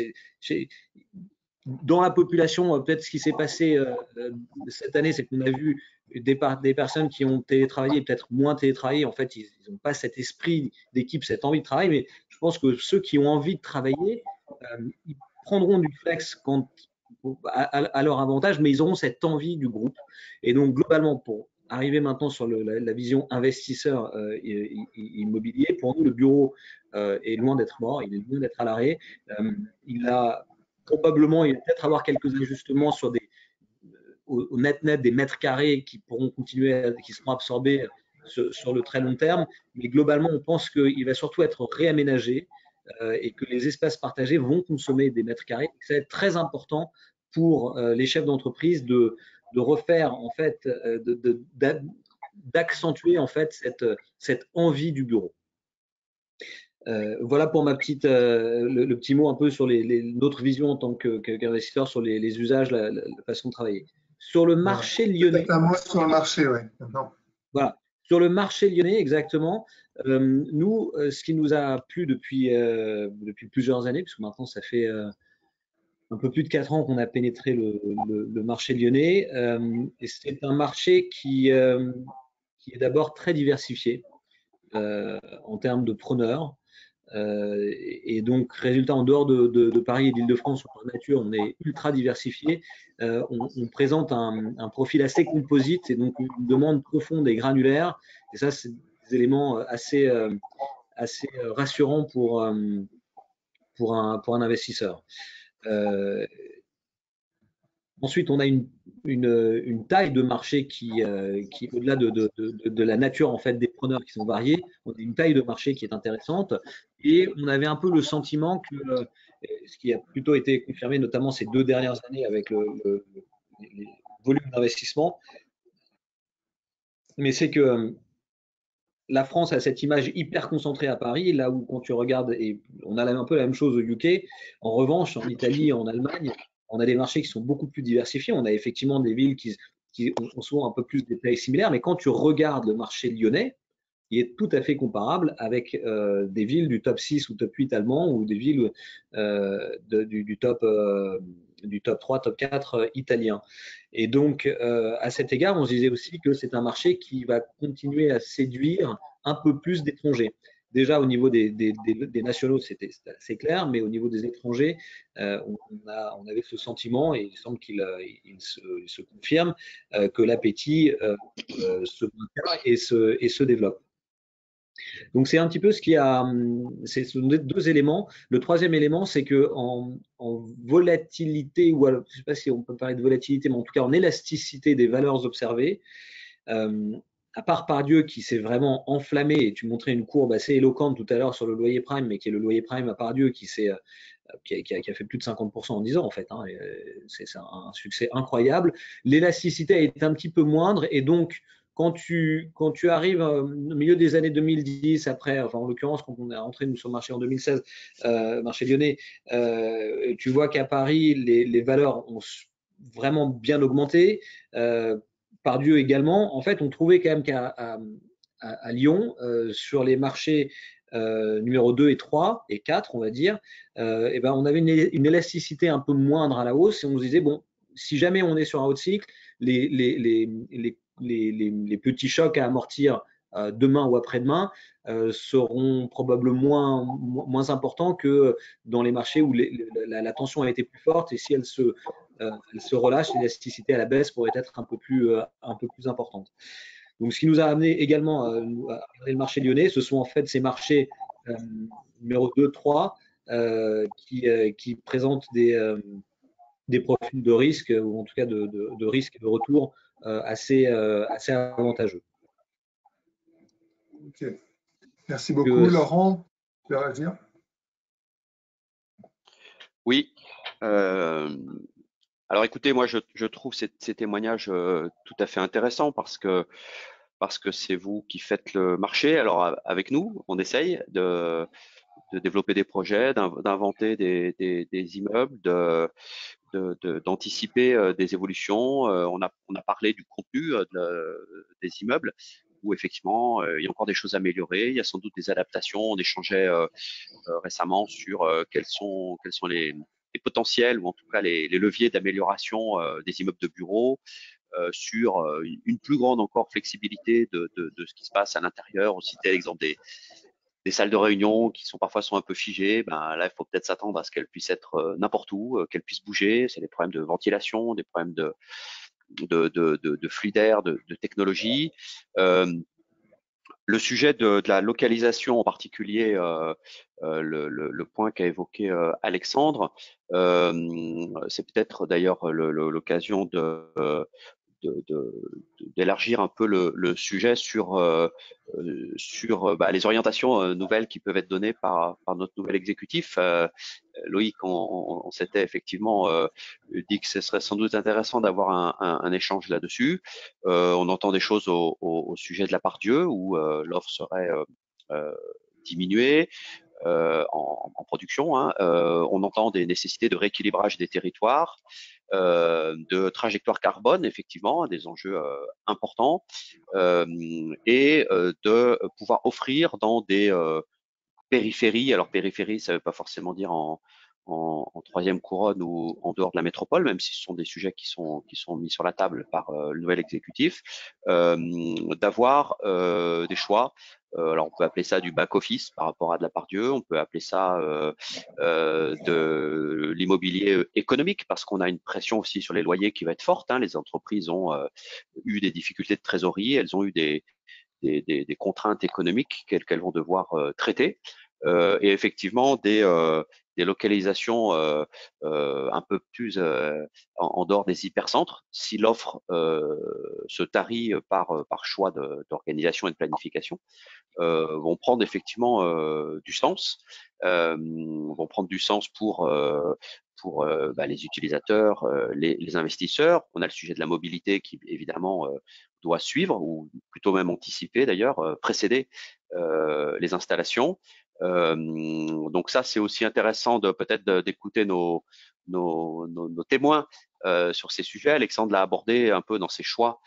[SPEAKER 2] dans la population, peut-être ce qui s'est passé cette année, c'est qu'on a vu des personnes qui ont télétravaillé et peut-être moins télétravaillé. En fait, ils n'ont pas cet esprit d'équipe, cette envie de travail. Mais je pense que ceux qui ont envie de travailler, ils prendront du flex à leur avantage, mais ils auront cette envie du groupe. Et donc, globalement, pour arriver maintenant sur la vision investisseur immobilier, pour nous, le bureau est loin d'être mort, il est loin d'être à l'arrêt. Il va peut-être avoir quelques ajustements au net des mètres carrés qui pourront continuer, qui seront absorbés sur le très long terme. Mais globalement, on pense qu'il va surtout être réaménagé et que les espaces partagés vont consommer des mètres carrés. Ça va être très important pour les chefs d'entreprise de refaire, en fait, d'accentuer en fait cette envie du bureau. Voilà pour ma petite, le petit mot un peu sur notre vision en tant qu'investisseur sur les usages, la façon de travailler. Sur le marché lyonnais.
[SPEAKER 1] Un mot sur le marché, oui.
[SPEAKER 2] Voilà. Sur le marché lyonnais, exactement. Nous, ce qui nous a plu depuis plusieurs années, puisque maintenant ça fait un peu plus de 4 ans qu'on a pénétré le marché lyonnais, et c'est un marché qui est d'abord très diversifié en termes de preneurs. Et donc, résultat, en dehors de Paris et d'Île-de-France, par nature, on est ultra diversifié. On présente un profil assez composite et donc une demande profonde et granulaire. Et ça, c'est des éléments assez rassurants pour un investisseur. Ensuite, on a une taille de marché qui au-delà de la nature en fait des preneurs qui sont variés, on a une taille de marché qui est intéressante, et on avait un peu le sentiment que ce qui a plutôt été confirmé notamment ces 2 dernières années avec les volumes d'investissement, mais c'est que la France a cette image hyper concentrée à Paris, là où quand tu regardes, et on a un peu la même chose au UK, en revanche en Italie, en Allemagne, on a des marchés qui sont beaucoup plus diversifiés. On a effectivement des villes qui ont souvent un peu plus des tailles similaires, mais quand tu regardes le marché lyonnais, il est tout à fait comparable avec des villes du top 6 ou top 8 allemand, ou des villes du top 3, top 4 italien. Et donc, à cet égard, on se disait aussi que c'est un marché qui va continuer à séduire un peu plus d'étrangers. Déjà, au niveau des nationaux, c'était assez clair, mais au niveau des étrangers, on avait ce sentiment, et il semble qu'il se confirme, que l'appétit se maintient et se développe. Donc c'est un petit peu ce qui a, ce sont deux éléments. Le troisième élément, c'est que en volatilité, ou alors, je ne sais pas si on peut parler de volatilité, mais en tout cas en élasticité des valeurs observées, à part Pardieu qui s'est vraiment enflammé, et tu montrais une courbe assez éloquente tout à l'heure sur le loyer prime, mais qui est le loyer prime à Pardieu qui a fait plus de 50% en 10 ans en fait. Hein, c'est un succès incroyable. L'élasticité est un petit peu moindre et donc quand tu arrives au milieu des années 2010, après, enfin en l'occurrence quand on est rentré nous sur le marché en 2016, marché lyonnais, tu vois qu'à Paris les valeurs ont vraiment bien augmenté. Pardieu également. En fait, on trouvait quand même qu'à Lyon, sur les marchés numéro 2 et 3 et 4, on va dire, et ben, on avait une élasticité un peu moindre à la hausse et on se disait, bon, si jamais on est sur un haut cycle, les petits chocs à amortir demain ou après-demain seront probablement moins importants que dans les marchés où la tension a été plus forte et si elle se relâche, l'élasticité à la baisse pourrait être un peu plus importante. Donc, ce qui nous a amené également à regarder le marché lyonnais, ce sont en fait ces marchés numéro 2, 3 qui présentent des profils de risque, ou en tout cas de risque et de retour assez avantageux.
[SPEAKER 1] Ok. Merci beaucoup. Laurent, tu veux réagir?
[SPEAKER 4] Oui. Alors écoutez, moi je trouve ces témoignages tout à fait intéressants parce que c'est vous qui faites le marché. Alors avec nous, on essaye de développer des projets, d'inventer des immeubles, d'anticiper des évolutions. On a parlé du contenu des immeubles où effectivement il y a encore des choses à améliorer. Il y a sans doute des adaptations. On échangeait récemment sur quels sont les potentiels ou en tout cas les leviers d'amélioration des immeubles de bureaux, sur une plus grande encore flexibilité de ce qui se passe à l'intérieur. On citait l'exemple des salles de réunion qui parfois un peu figées. Ben là, il faut peut-être s'attendre à ce qu'elles puissent être n'importe où, qu'elles puissent bouger. C'est des problèmes de ventilation, des problèmes de flux d'air, de technologie. Le sujet de la localisation en particulier, le point qu'a évoqué Alexandre, c'est peut-être d'ailleurs l'occasion d'élargir un peu le sujet sur les orientations nouvelles qui peuvent être données par notre nouvel exécutif. Loïc, on s'était effectivement dit que ce serait sans doute intéressant d'avoir un échange là-dessus. On entend des choses au sujet de la Pardieu où l'offre serait diminuée. En production, hein. On entend des nécessités de rééquilibrage des territoires, de trajectoire carbone, effectivement, des enjeux importants, et de pouvoir offrir dans des périphéries. Alors périphérie, ça ne veut pas forcément dire en troisième couronne ou en dehors de la métropole, même si ce sont des sujets qui sont mis sur la table par le nouvel exécutif, d'avoir des choix. Alors on peut appeler ça du back office par rapport à de la Pardieu, on peut appeler ça de l'immobilier économique parce qu'on a une pression aussi sur les loyers qui va être forte. Hein. Les entreprises ont eu des difficultés de trésorerie, elles ont eu des contraintes économiques qu'elles vont devoir traiter, et effectivement des localisations un peu plus en dehors des hypercentres. Si l'offre se tarit par choix d'organisation et de planification, vont prendre effectivement du sens, vont prendre du sens pour les utilisateurs, les investisseurs. On a le sujet de la mobilité qui évidemment doit suivre ou plutôt même anticiper d'ailleurs, précéder les installations. Donc ça, c'est aussi intéressant de peut-être d'écouter nos témoins sur ces sujets. Alexandre l'a abordé un peu dans ses choix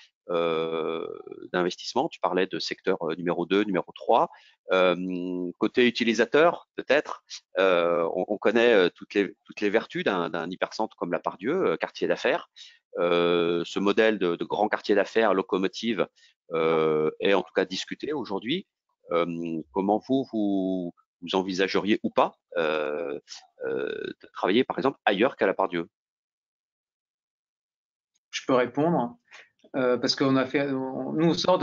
[SPEAKER 4] d'investissement. Tu parlais de secteur numéro 2, numéro 3. Côté utilisateur, peut-être, on connaît toutes les vertus d'un hypercentre comme la Pardieu, quartier d'affaires. Ce modèle de grand quartier d'affaires, locomotive, est en tout cas discuté aujourd'hui. Comment vous envisageriez ou pas de travailler par exemple ailleurs qu'à la Pardieu?
[SPEAKER 5] Je peux répondre. parce qu'on a fait, nous on sort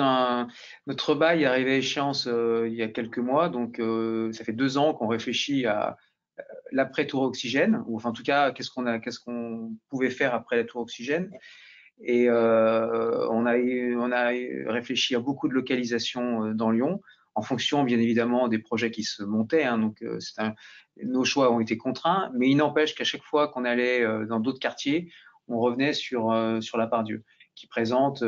[SPEAKER 5] notre bail est arrivé à échéance il y a quelques mois, donc ça fait 2 ans qu'on réfléchit à l'après-tour oxygène, ou enfin en tout cas qu'est-ce qu'on pouvait faire après la tour oxygène. Et on a réfléchi à beaucoup de localisations dans Lyon, en fonction bien évidemment des projets qui se montaient. Hein, donc nos choix ont été contraints, mais il n'empêche qu'à chaque fois qu'on allait dans d'autres quartiers, on revenait sur la Part-Dieu, qui présente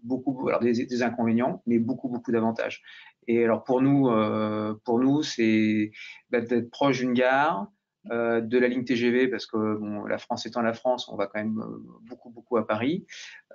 [SPEAKER 5] beaucoup, alors des inconvénients, mais beaucoup d'avantages. Et alors pour nous, c'est d'être proche d'une gare, de la ligne TGV, parce que bon, la France étant la France, on va quand même beaucoup à Paris,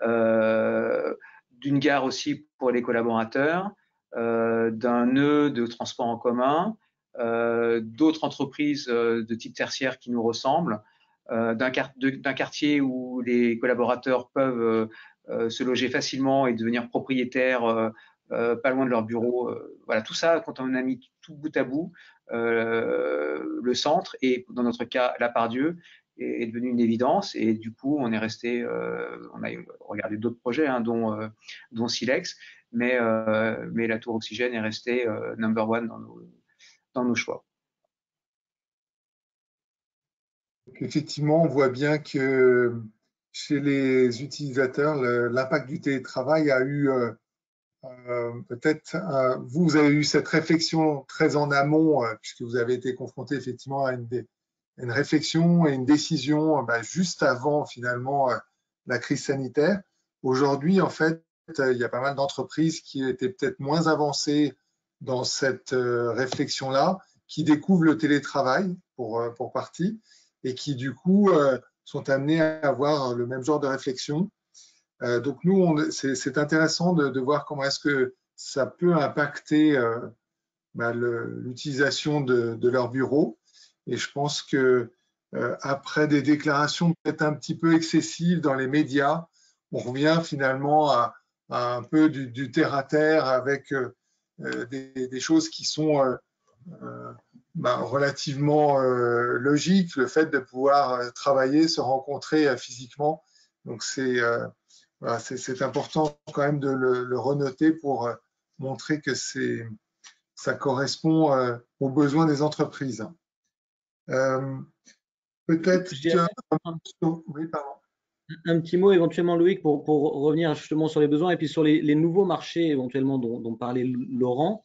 [SPEAKER 5] d'une gare aussi pour les collaborateurs, d'un nœud de transport en commun, d'autres entreprises de type tertiaire qui nous ressemblent, d'un quartier où les collaborateurs peuvent se loger facilement et devenir propriétaires pas loin de leur bureau. Voilà, tout ça, quand on a mis tout bout à bout, le centre et dans notre cas la Part-Dieu est devenu une évidence, et du coup on est resté, on a regardé d'autres projets, hein, dont Silex, mais la tour oxygène est restée number one dans nos choix.
[SPEAKER 1] Effectivement, on voit bien que chez les utilisateurs, l'impact du télétravail a eu peut-être, vous avez eu cette réflexion très en amont, puisque vous avez été confronté effectivement à une réflexion et une décision juste avant finalement la crise sanitaire. Aujourd'hui, en fait, il y a pas mal d'entreprises qui étaient peut-être moins avancées dans cette réflexion-là, qui découvrent le télétravail pour partie, et qui du coup sont amenées à avoir le même genre de réflexion. Donc nous, c'est intéressant de voir comment est-ce que ça peut impacter l'utilisation de leur bureau. Et je pense que après des déclarations peut-être un petit peu excessives dans les médias, on revient finalement à un peu du terre à terre, avec des choses qui sont relativement logiques. Le fait de pouvoir travailler, se rencontrer physiquement. Donc voilà, c'est important quand même de le renoter pour montrer que ça correspond aux besoins des entreprises. Peut-être oui, pardon.
[SPEAKER 2] Un petit mot éventuellement, Loïc, pour revenir justement sur les besoins et puis sur les nouveaux marchés éventuellement dont parlait Laurent.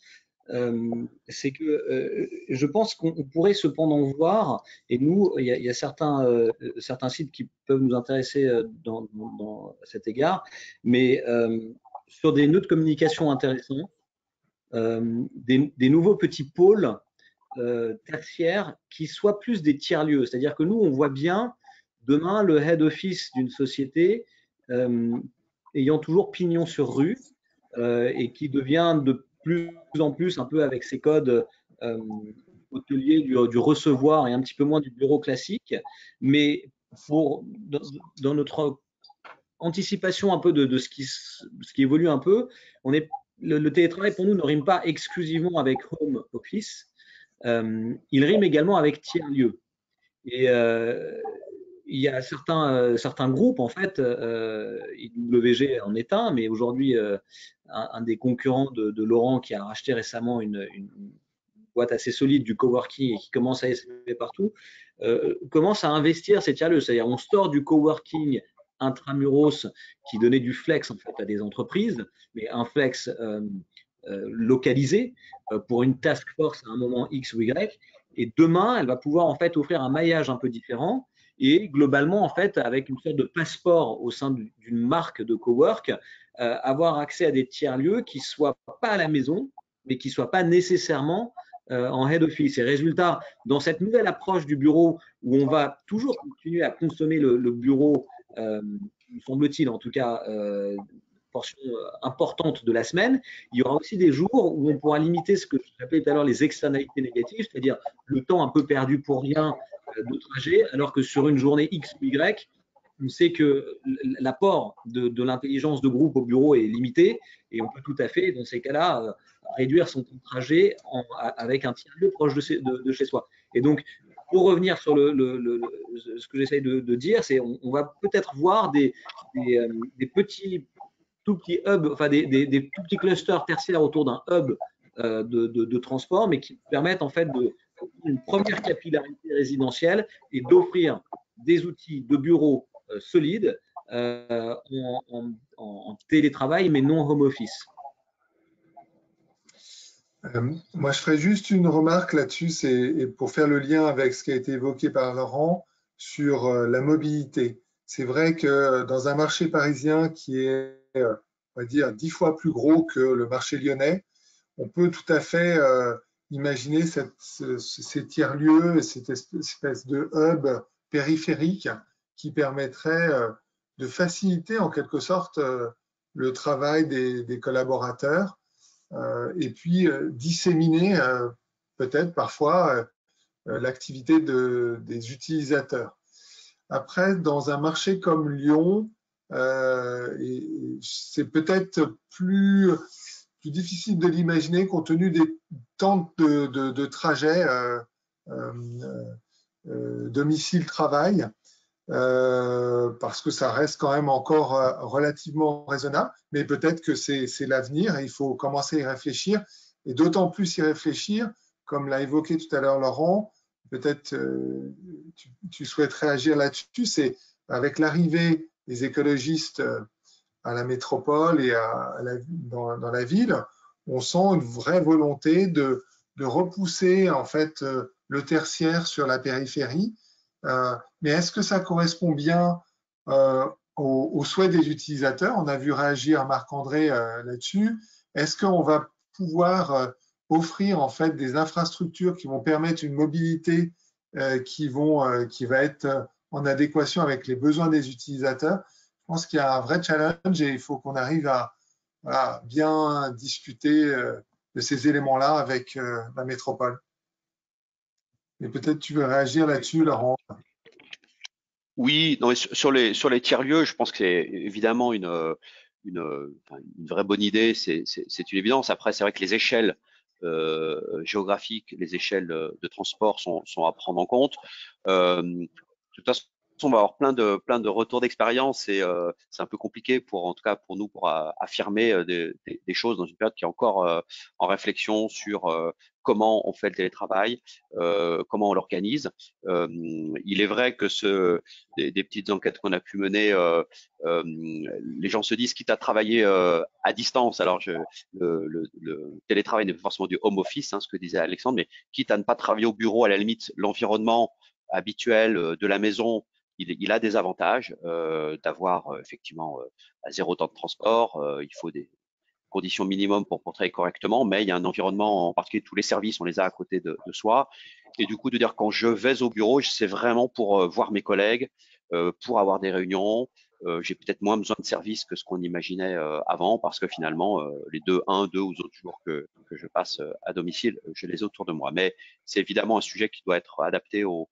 [SPEAKER 2] C'est que je pense qu'on pourrait cependant voir, et nous, il y a certains sites qui peuvent nous intéresser dans cet égard, mais sur des nœuds de communication intéressants, des nouveaux petits pôles tertiaires qui soient plus des tiers-lieux. C'est-à-dire que nous, on voit bien demain le head office d'une société ayant toujours pignon sur rue et qui devient de plus en plus un peu avec ses codes hôteliers du recevoir et un petit peu moins du bureau classique. Mais dans notre anticipation un peu de ce qui évolue un peu, le télétravail pour nous ne rime pas exclusivement avec home office, il rime également avec tiers-lieux. Et il y a certains groupes, en fait, IWG en est un, mais aujourd'hui, un des concurrents de Laurent qui a racheté récemment une boîte assez solide du coworking et qui commence à s'élever partout, commence à investir ces tiers-lieux. C'est-à-dire, on sort du coworking intramuros qui donnait du flex en fait à des entreprises, mais un flex localisé pour une task force à un moment X ou Y. Et demain, elle va pouvoir en fait offrir un maillage un peu différent et globalement en fait avec une sorte de passeport au sein d'une marque de cowork, avoir accès à des tiers-lieux qui soient pas à la maison, mais qui soient pas nécessairement en head office. Et résultat, dans cette nouvelle approche du bureau où on va toujours continuer à consommer le bureau, me semble-t-il en tout cas, portion importante de la semaine, il y aura aussi des jours où on pourra limiter ce que j'appelais tout à l'heure les externalités négatives, c'est-à-dire le temps un peu perdu pour rien de trajet, alors que sur une journée X ou Y, on sait que l'apport de l'intelligence de groupe au bureau est limité et on peut tout à fait, dans ces cas-là, réduire son temps de trajet avec un tiers-lieu proche de chez soi. Et donc, pour revenir sur ce que j'essaye de dire, c'est on va peut-être voir des petits tout petits hubs, enfin des tout petits clusters tertiaires autour d'un hub de transport, mais qui permettent en fait une première capillarité résidentielle et d'offrir des outils de bureau solides en télétravail, mais non home office.
[SPEAKER 1] Moi, je ferais juste une remarque là-dessus, et pour faire le lien avec ce qui a été évoqué par Laurent sur la mobilité. C'est vrai que dans un marché parisien qui est, on va dire, 10 fois plus gros que le marché lyonnais, on peut tout à fait imaginer ces tiers-lieux, cette espèce de hub périphérique qui permettrait de faciliter en quelque sorte le travail des collaborateurs et puis disséminer peut-être parfois l'activité des utilisateurs. Après, dans un marché comme Lyon, c'est peut-être plus difficile de l'imaginer compte tenu des temps de trajet domicile-travail, parce que ça reste quand même encore relativement raisonnable, mais peut-être que c'est l'avenir et il faut commencer à y réfléchir, et d'autant plus y réfléchir, comme l'a évoqué tout à l'heure Laurent, peut-être tu souhaites réagir là-dessus, c'est avec l'arrivée des écologistes à la métropole et dans la ville, on sent une vraie volonté de repousser en fait le tertiaire sur la périphérie. Mais est-ce que ça correspond bien aux souhaits des utilisateurs? On a vu réagir Marc-André là-dessus. Est-ce qu'on va pouvoir offrir en fait des infrastructures qui vont permettre une mobilité qui va être en adéquation avec les besoins des utilisateurs? Je pense qu'il y a un vrai challenge et il faut qu'on arrive à bien discuter de ces éléments-là avec la métropole. Et peut-être tu veux réagir là-dessus, Laurent.
[SPEAKER 4] Oui, non, sur les tiers-lieux, je pense que c'est évidemment une vraie bonne idée, c'est une évidence. Après, c'est vrai que les échelles géographiques, les échelles de transport sont à prendre en compte. De toute façon, on va avoir plein de retours d'expérience et c'est un peu compliqué en tout cas pour nous, pour affirmer des choses dans une période qui est encore en réflexion sur comment on fait le télétravail, comment on l'organise. Il est vrai que des petites enquêtes qu'on a pu mener, les gens se disent quitte à travailler à distance. Alors le télétravail n'est pas forcément du home office, hein, ce que disait Alexandre, mais quitte à ne pas travailler au bureau, à la limite, l'environnement habituel de la maison, il a des avantages d'avoir effectivement à zéro temps de transport. Il faut des conditions minimum pour travailler correctement, mais il y a un environnement, en particulier tous les services, on les a à côté de soi. Et du coup, de dire quand je vais au bureau, c'est vraiment pour voir mes collègues, pour avoir des réunions. J'ai peut-être moins besoin de services que ce qu'on imaginait avant, parce que finalement, les deux ou autres jours que je passe à domicile, je les ai autour de moi. Mais c'est évidemment un sujet qui doit être adapté aux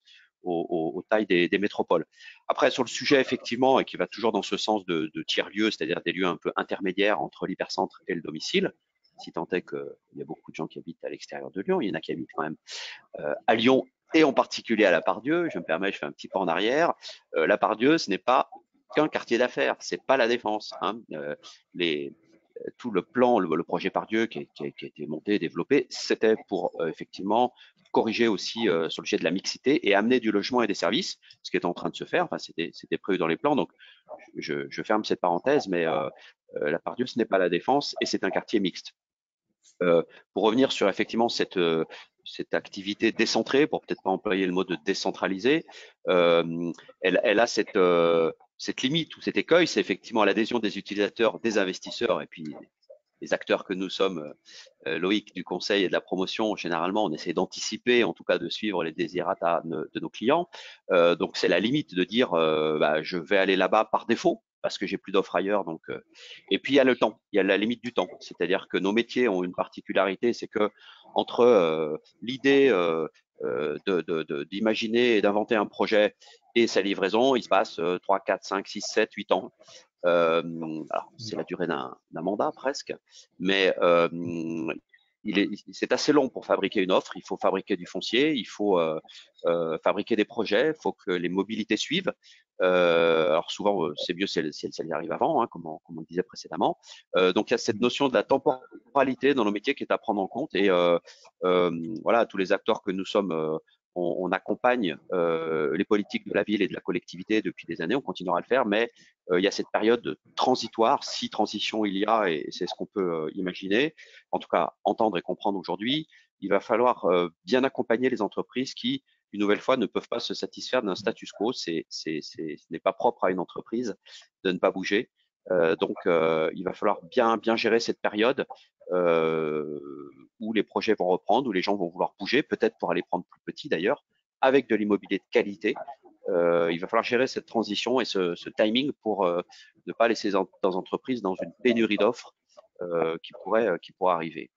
[SPEAKER 4] tailles des métropoles. Après, sur le sujet, effectivement, et qui va toujours dans ce sens de tiers-lieux, c'est-à-dire des lieux un peu intermédiaires entre l'hypercentre et le domicile, si tant est qu'il y a beaucoup de gens qui habitent à l'extérieur de Lyon, il y en a qui habitent quand même à Lyon et en particulier à La Part-Dieu. Je me permets, je fais un petit pas en arrière. La Part-Dieu, ce n'est pas qu'un quartier d'affaires, c'est pas la Défense. Hein. Tout le plan, le projet Part-Dieu qui a été monté, développé, c'était pour effectivement corriger aussi sur le sujet de la mixité et amener du logement et des services, ce qui est en train de se faire. Enfin, c'était prévu dans les plans. Donc, je ferme cette parenthèse, mais La Part-Dieu, ce n'est pas la Défense et c'est un quartier mixte. Pour revenir sur effectivement cette activité décentrée, pour peut-être pas employer le mot de décentralisé, elle a cette limite ou cet écueil, c'est effectivement l'adhésion des utilisateurs, des investisseurs et puis les acteurs que nous sommes, Loïc, du conseil et de la promotion. Généralement, on essaie d'anticiper, en tout cas de suivre les désirata de nos clients. Donc c'est la limite de dire je vais aller là-bas par défaut parce que j'ai plus d'offres ailleurs. Donc, et puis il y a le temps, il y a la limite du temps. C'est-à-dire que nos métiers ont une particularité, c'est que entre l'idée d'imaginer et d'inventer un projet et sa livraison, il se passe 3, 4, 5, 6, 7, 8 ans. Alors, c'est la durée d'un mandat presque, mais c'est assez long pour fabriquer une offre. Il faut fabriquer du foncier, il faut fabriquer des projets, il faut que les mobilités suivent. Alors souvent, c'est mieux si elle y arrive avant, hein, comme on le disait précédemment. Donc il y a cette notion de la temporalité dans nos métiers qui est à prendre en compte. Et voilà, tous les acteurs que nous sommes, on accompagne les politiques de la ville et de la collectivité depuis des années. On continuera à le faire, mais il y a cette période transitoire, si transition il y a, et c'est ce qu'on peut imaginer, en tout cas entendre et comprendre aujourd'hui. Il va falloir bien accompagner les entreprises qui, une nouvelle fois, ne peuvent pas se satisfaire d'un status quo. Ce n'est pas propre à une entreprise de ne pas bouger. Donc, il va falloir bien gérer cette période où les projets vont reprendre, où les gens vont vouloir bouger, peut-être pour aller prendre plus petit d'ailleurs, avec de l'immobilier de qualité. Il va falloir gérer cette transition et ce timing pour ne pas laisser dans entreprises dans une pénurie d'offres qui pourrait arriver.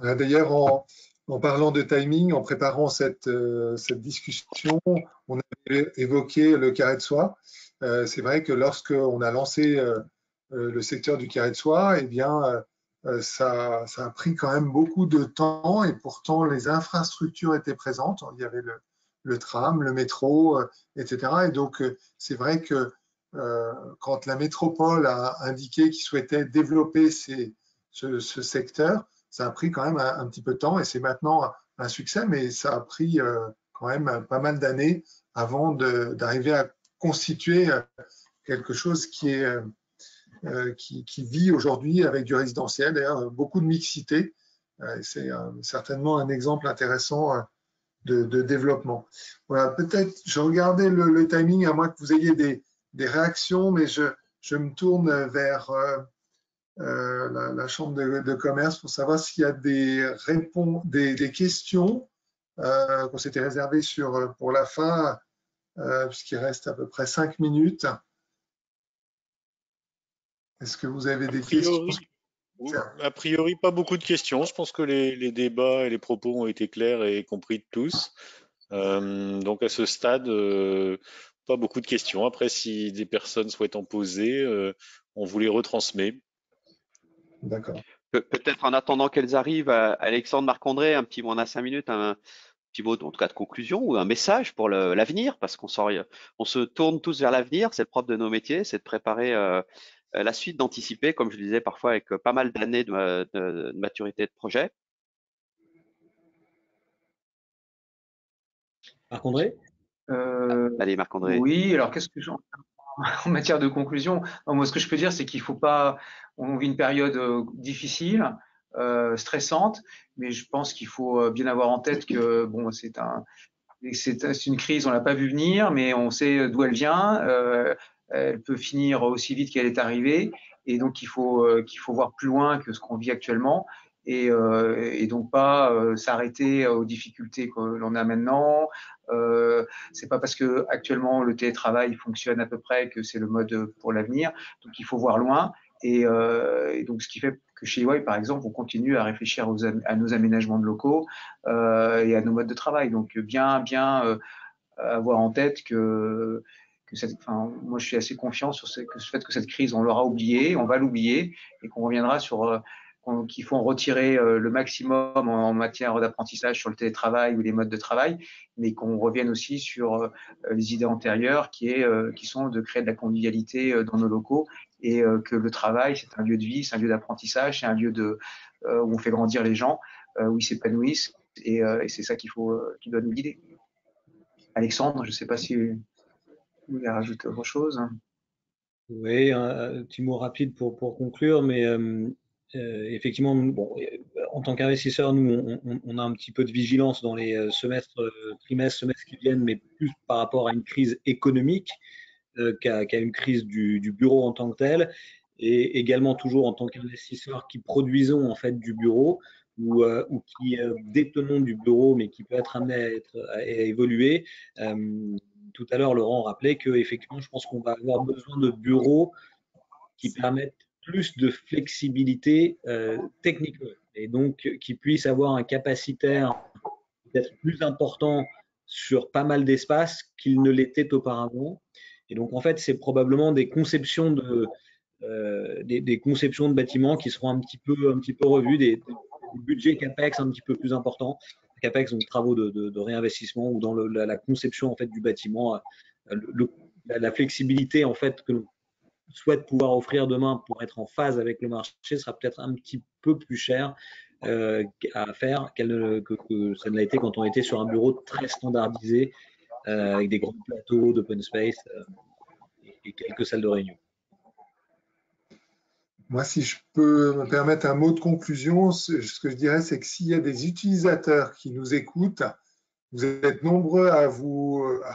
[SPEAKER 1] D'ailleurs, en parlant de timing, en préparant cette discussion, on avait évoqué le carré de soie. C'est vrai que lorsqu'on a lancé le secteur du carré de soie, eh bien, ça a pris quand même beaucoup de temps et pourtant les infrastructures étaient présentes. Il y avait le tram, le métro, etc. Et donc, c'est vrai que quand la métropole a indiqué qu'il souhaitait développer ce secteur, ça a pris quand même un petit peu de temps et c'est maintenant un succès, mais ça a pris quand même pas mal d'années avant d'arriver à constituer quelque chose qui vit aujourd'hui avec du résidentiel, d'ailleurs beaucoup de mixité. C'est certainement un exemple intéressant de développement. Voilà, peut-être, je regardais le timing, à moins que vous ayez des réactions, mais je me tourne vers la Chambre de commerce pour savoir s'il y a des questions qu'on s'était réservées pour la fin, puisqu'il reste à peu près 5 minutes. Est-ce que vous avez des questions?
[SPEAKER 6] A priori, pas beaucoup de questions. Je pense que les débats et les propos ont été clairs et compris de tous. Donc à ce stade, pas beaucoup de questions. Après, si des personnes souhaitent en poser, on vous les retransmet.
[SPEAKER 1] D'accord.
[SPEAKER 4] Peut-être en attendant qu'elles arrivent, Alexandre, Marc-André, un petit mot, on a 5 minutes, un petit mot en tout cas de conclusion ou un message pour l'avenir, parce qu'on se tourne tous vers l'avenir, c'est le propre de nos métiers, c'est de préparer la suite, d'anticiper, comme je le disais parfois, avec pas mal d'années de maturité de projet.
[SPEAKER 2] Marc-André?
[SPEAKER 4] Allez, Marc-André.
[SPEAKER 5] Oui, alors qu'est-ce que en matière de conclusion, moi ce que je peux dire, c'est qu'il faut pas, on vit une période difficile, stressante, mais je pense qu'il faut bien avoir en tête que bon, c'est une crise, on l'a pas vu venir, mais on sait d'où elle vient. Elle peut finir aussi vite qu'elle est arrivée, et donc il faut voir plus loin que ce qu'on vit actuellement, et donc pas s'arrêter aux difficultés que l'on a maintenant. C'est pas parce que actuellement le télétravail fonctionne à peu près que c'est le mode pour l'avenir. Donc il faut voir loin, et donc ce qui fait que chez EY, par exemple, on continue à réfléchir à nos aménagements de locaux et à nos modes de travail. Donc bien avoir en tête que moi je suis assez confiant sur ce fait que cette crise, on l'aura oubliée, on va l'oublier, et qu'on reviendra sur qu'il faut en retirer le maximum en matière d'apprentissage sur le télétravail ou les modes de travail, mais qu'on revienne aussi sur les idées antérieures qui sont de créer de la convivialité dans nos locaux, et que le travail, c'est un lieu de vie, c'est un lieu d'apprentissage, c'est un lieu où on fait grandir les gens, où ils s'épanouissent, et c'est ça qui doit nous guider. Alexandre, je ne sais pas si vous voulez rajouter autre chose.
[SPEAKER 2] Oui, un petit mot rapide pour conclure, mais effectivement, bon, en tant qu'investisseur, nous, on a un petit peu de vigilance dans les trimestres, semestres qui viennent, mais plus par rapport à une crise économique qu'à une crise du bureau en tant que tel, et également toujours en tant qu'investisseur qui produisons en fait du bureau ou qui détenons du bureau, mais qui peut être amené à évoluer. Tout à l'heure, Laurent rappelait qu'effectivement, je pense qu'on va avoir besoin de bureaux qui permettent plus de flexibilité technique et donc qui puissent avoir un capacitaire peut-être plus important sur pas mal d'espaces qu'il ne l'était auparavant. Et donc, en fait, c'est probablement des conceptions des conceptions de bâtiments qui seront un petit peu revues, des budgets CAPEX un petit peu plus importants. CAPEX, donc travaux de réinvestissement, ou dans la conception en fait du bâtiment, la flexibilité en fait que l'on souhaite pouvoir offrir demain pour être en phase avec le marché sera peut-être un petit peu plus cher à faire que ça ne l'a été quand on était sur un bureau très standardisé avec des grands plateaux d'open space et quelques salles de réunion.
[SPEAKER 1] Moi, si je peux me permettre un mot de conclusion, ce que je dirais, c'est que s'il y a des utilisateurs qui nous écoutent, vous êtes nombreux à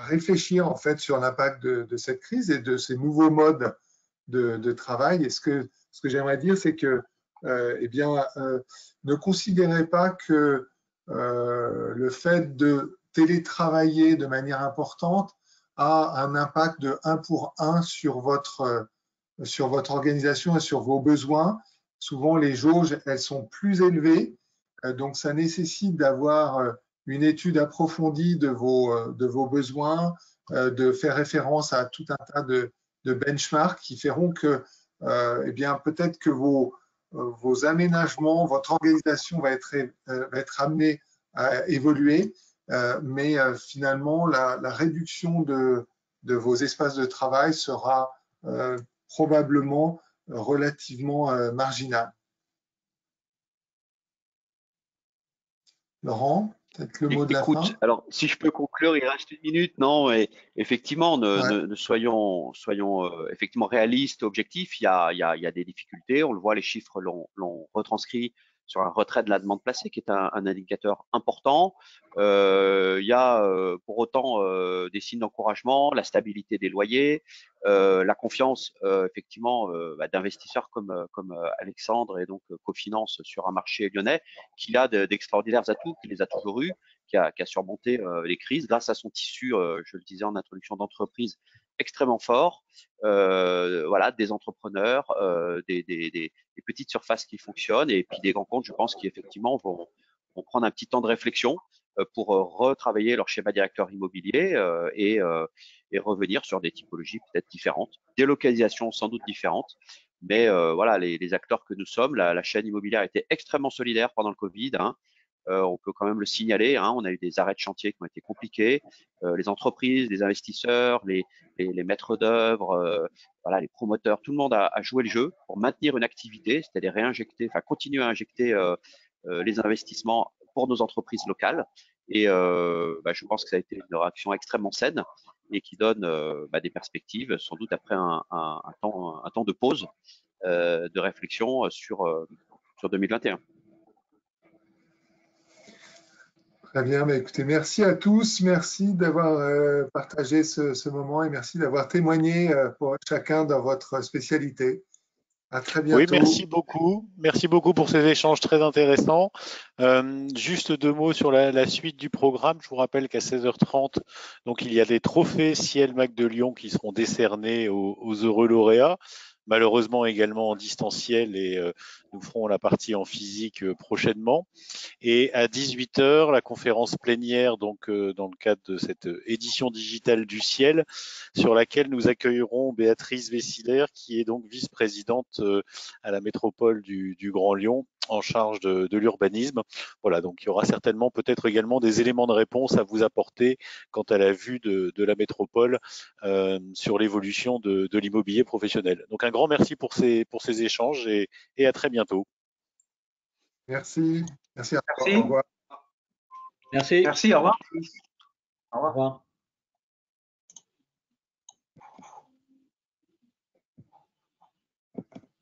[SPEAKER 1] réfléchir en fait sur l'impact de cette crise et de ces nouveaux modes de travail. Et ce que j'aimerais dire, c'est que ne considérez pas que le fait de télétravailler de manière importante a un impact de 1 pour 1 sur votre organisation et sur vos besoins. Souvent, les jauges, elles sont plus élevées, donc ça nécessite d'avoir une étude approfondie de vos besoins, de faire référence à tout un tas de benchmarks qui feront que peut-être que vos aménagements, votre organisation va être amenée à évoluer, mais finalement, la réduction de vos espaces de travail sera probablement relativement marginal. Laurent, peut-être le mot de la fin.
[SPEAKER 4] Alors, si je peux conclure, il reste 1 minute. Non, mais effectivement, soyons effectivement réalistes, objectifs. Il y a des difficultés. On le voit, les chiffres l'ont retranscrit sur un retrait de la demande placée, qui est un indicateur important. Il y a pour autant des signes d'encouragement, la stabilité des loyers, la confiance effectivement d'investisseurs comme Alexandre et donc Cofinance sur un marché lyonnais qui a d'extraordinaires atouts, qui les a toujours eus, qui a surmonté les crises grâce à son tissu, je le disais en introduction, d'entreprise extrêmement fort, des entrepreneurs, des petites surfaces qui fonctionnent et puis des grands comptes, je pense, qui effectivement vont prendre un petit temps de réflexion pour retravailler leur schéma directeur immobilier et revenir sur des typologies peut-être différentes, des localisations sans doute différentes. Mais les acteurs que nous sommes, la chaîne immobilière a été extrêmement solidaire pendant le Covid. On peut quand même le signaler. On a eu des arrêts de chantier qui ont été compliqués. Les entreprises, les investisseurs, les maîtres d'œuvre, les promoteurs, tout le monde a joué le jeu pour maintenir une activité, c'est-à-dire continuer à injecter les investissements pour nos entreprises locales. Et je pense que ça a été une réaction extrêmement saine et qui donne des perspectives, sans doute après un temps de pause, de réflexion sur 2021.
[SPEAKER 1] Très bien, écoutez, merci à tous, merci d'avoir partagé ce moment et merci d'avoir témoigné pour chacun dans votre spécialité. À très bientôt.
[SPEAKER 6] Oui, merci beaucoup pour ces échanges très intéressants. Juste 2 mots sur la suite du programme. Je vous rappelle qu'à 16h30, donc il y a des trophées Ciel Mac de Lyon qui seront décernés aux heureux lauréats. Malheureusement également en distanciel et nous ferons la partie en physique prochainement. Et à 18h, la conférence plénière, donc dans le cadre de cette édition digitale du Ciel, sur laquelle nous accueillerons Béatrice Vessiller, qui est donc vice-présidente à la métropole du Grand Lyon, en charge de l'urbanisme. Voilà, donc il y aura certainement peut-être également des éléments de réponse à vous apporter quant à la vue de la métropole sur l'évolution de l'immobilier professionnel. Donc un grand merci pour ces échanges et à très bientôt.
[SPEAKER 1] Merci. Merci.
[SPEAKER 5] Merci.
[SPEAKER 1] Au revoir.
[SPEAKER 2] Merci.
[SPEAKER 5] Merci. Au revoir.
[SPEAKER 2] Au revoir.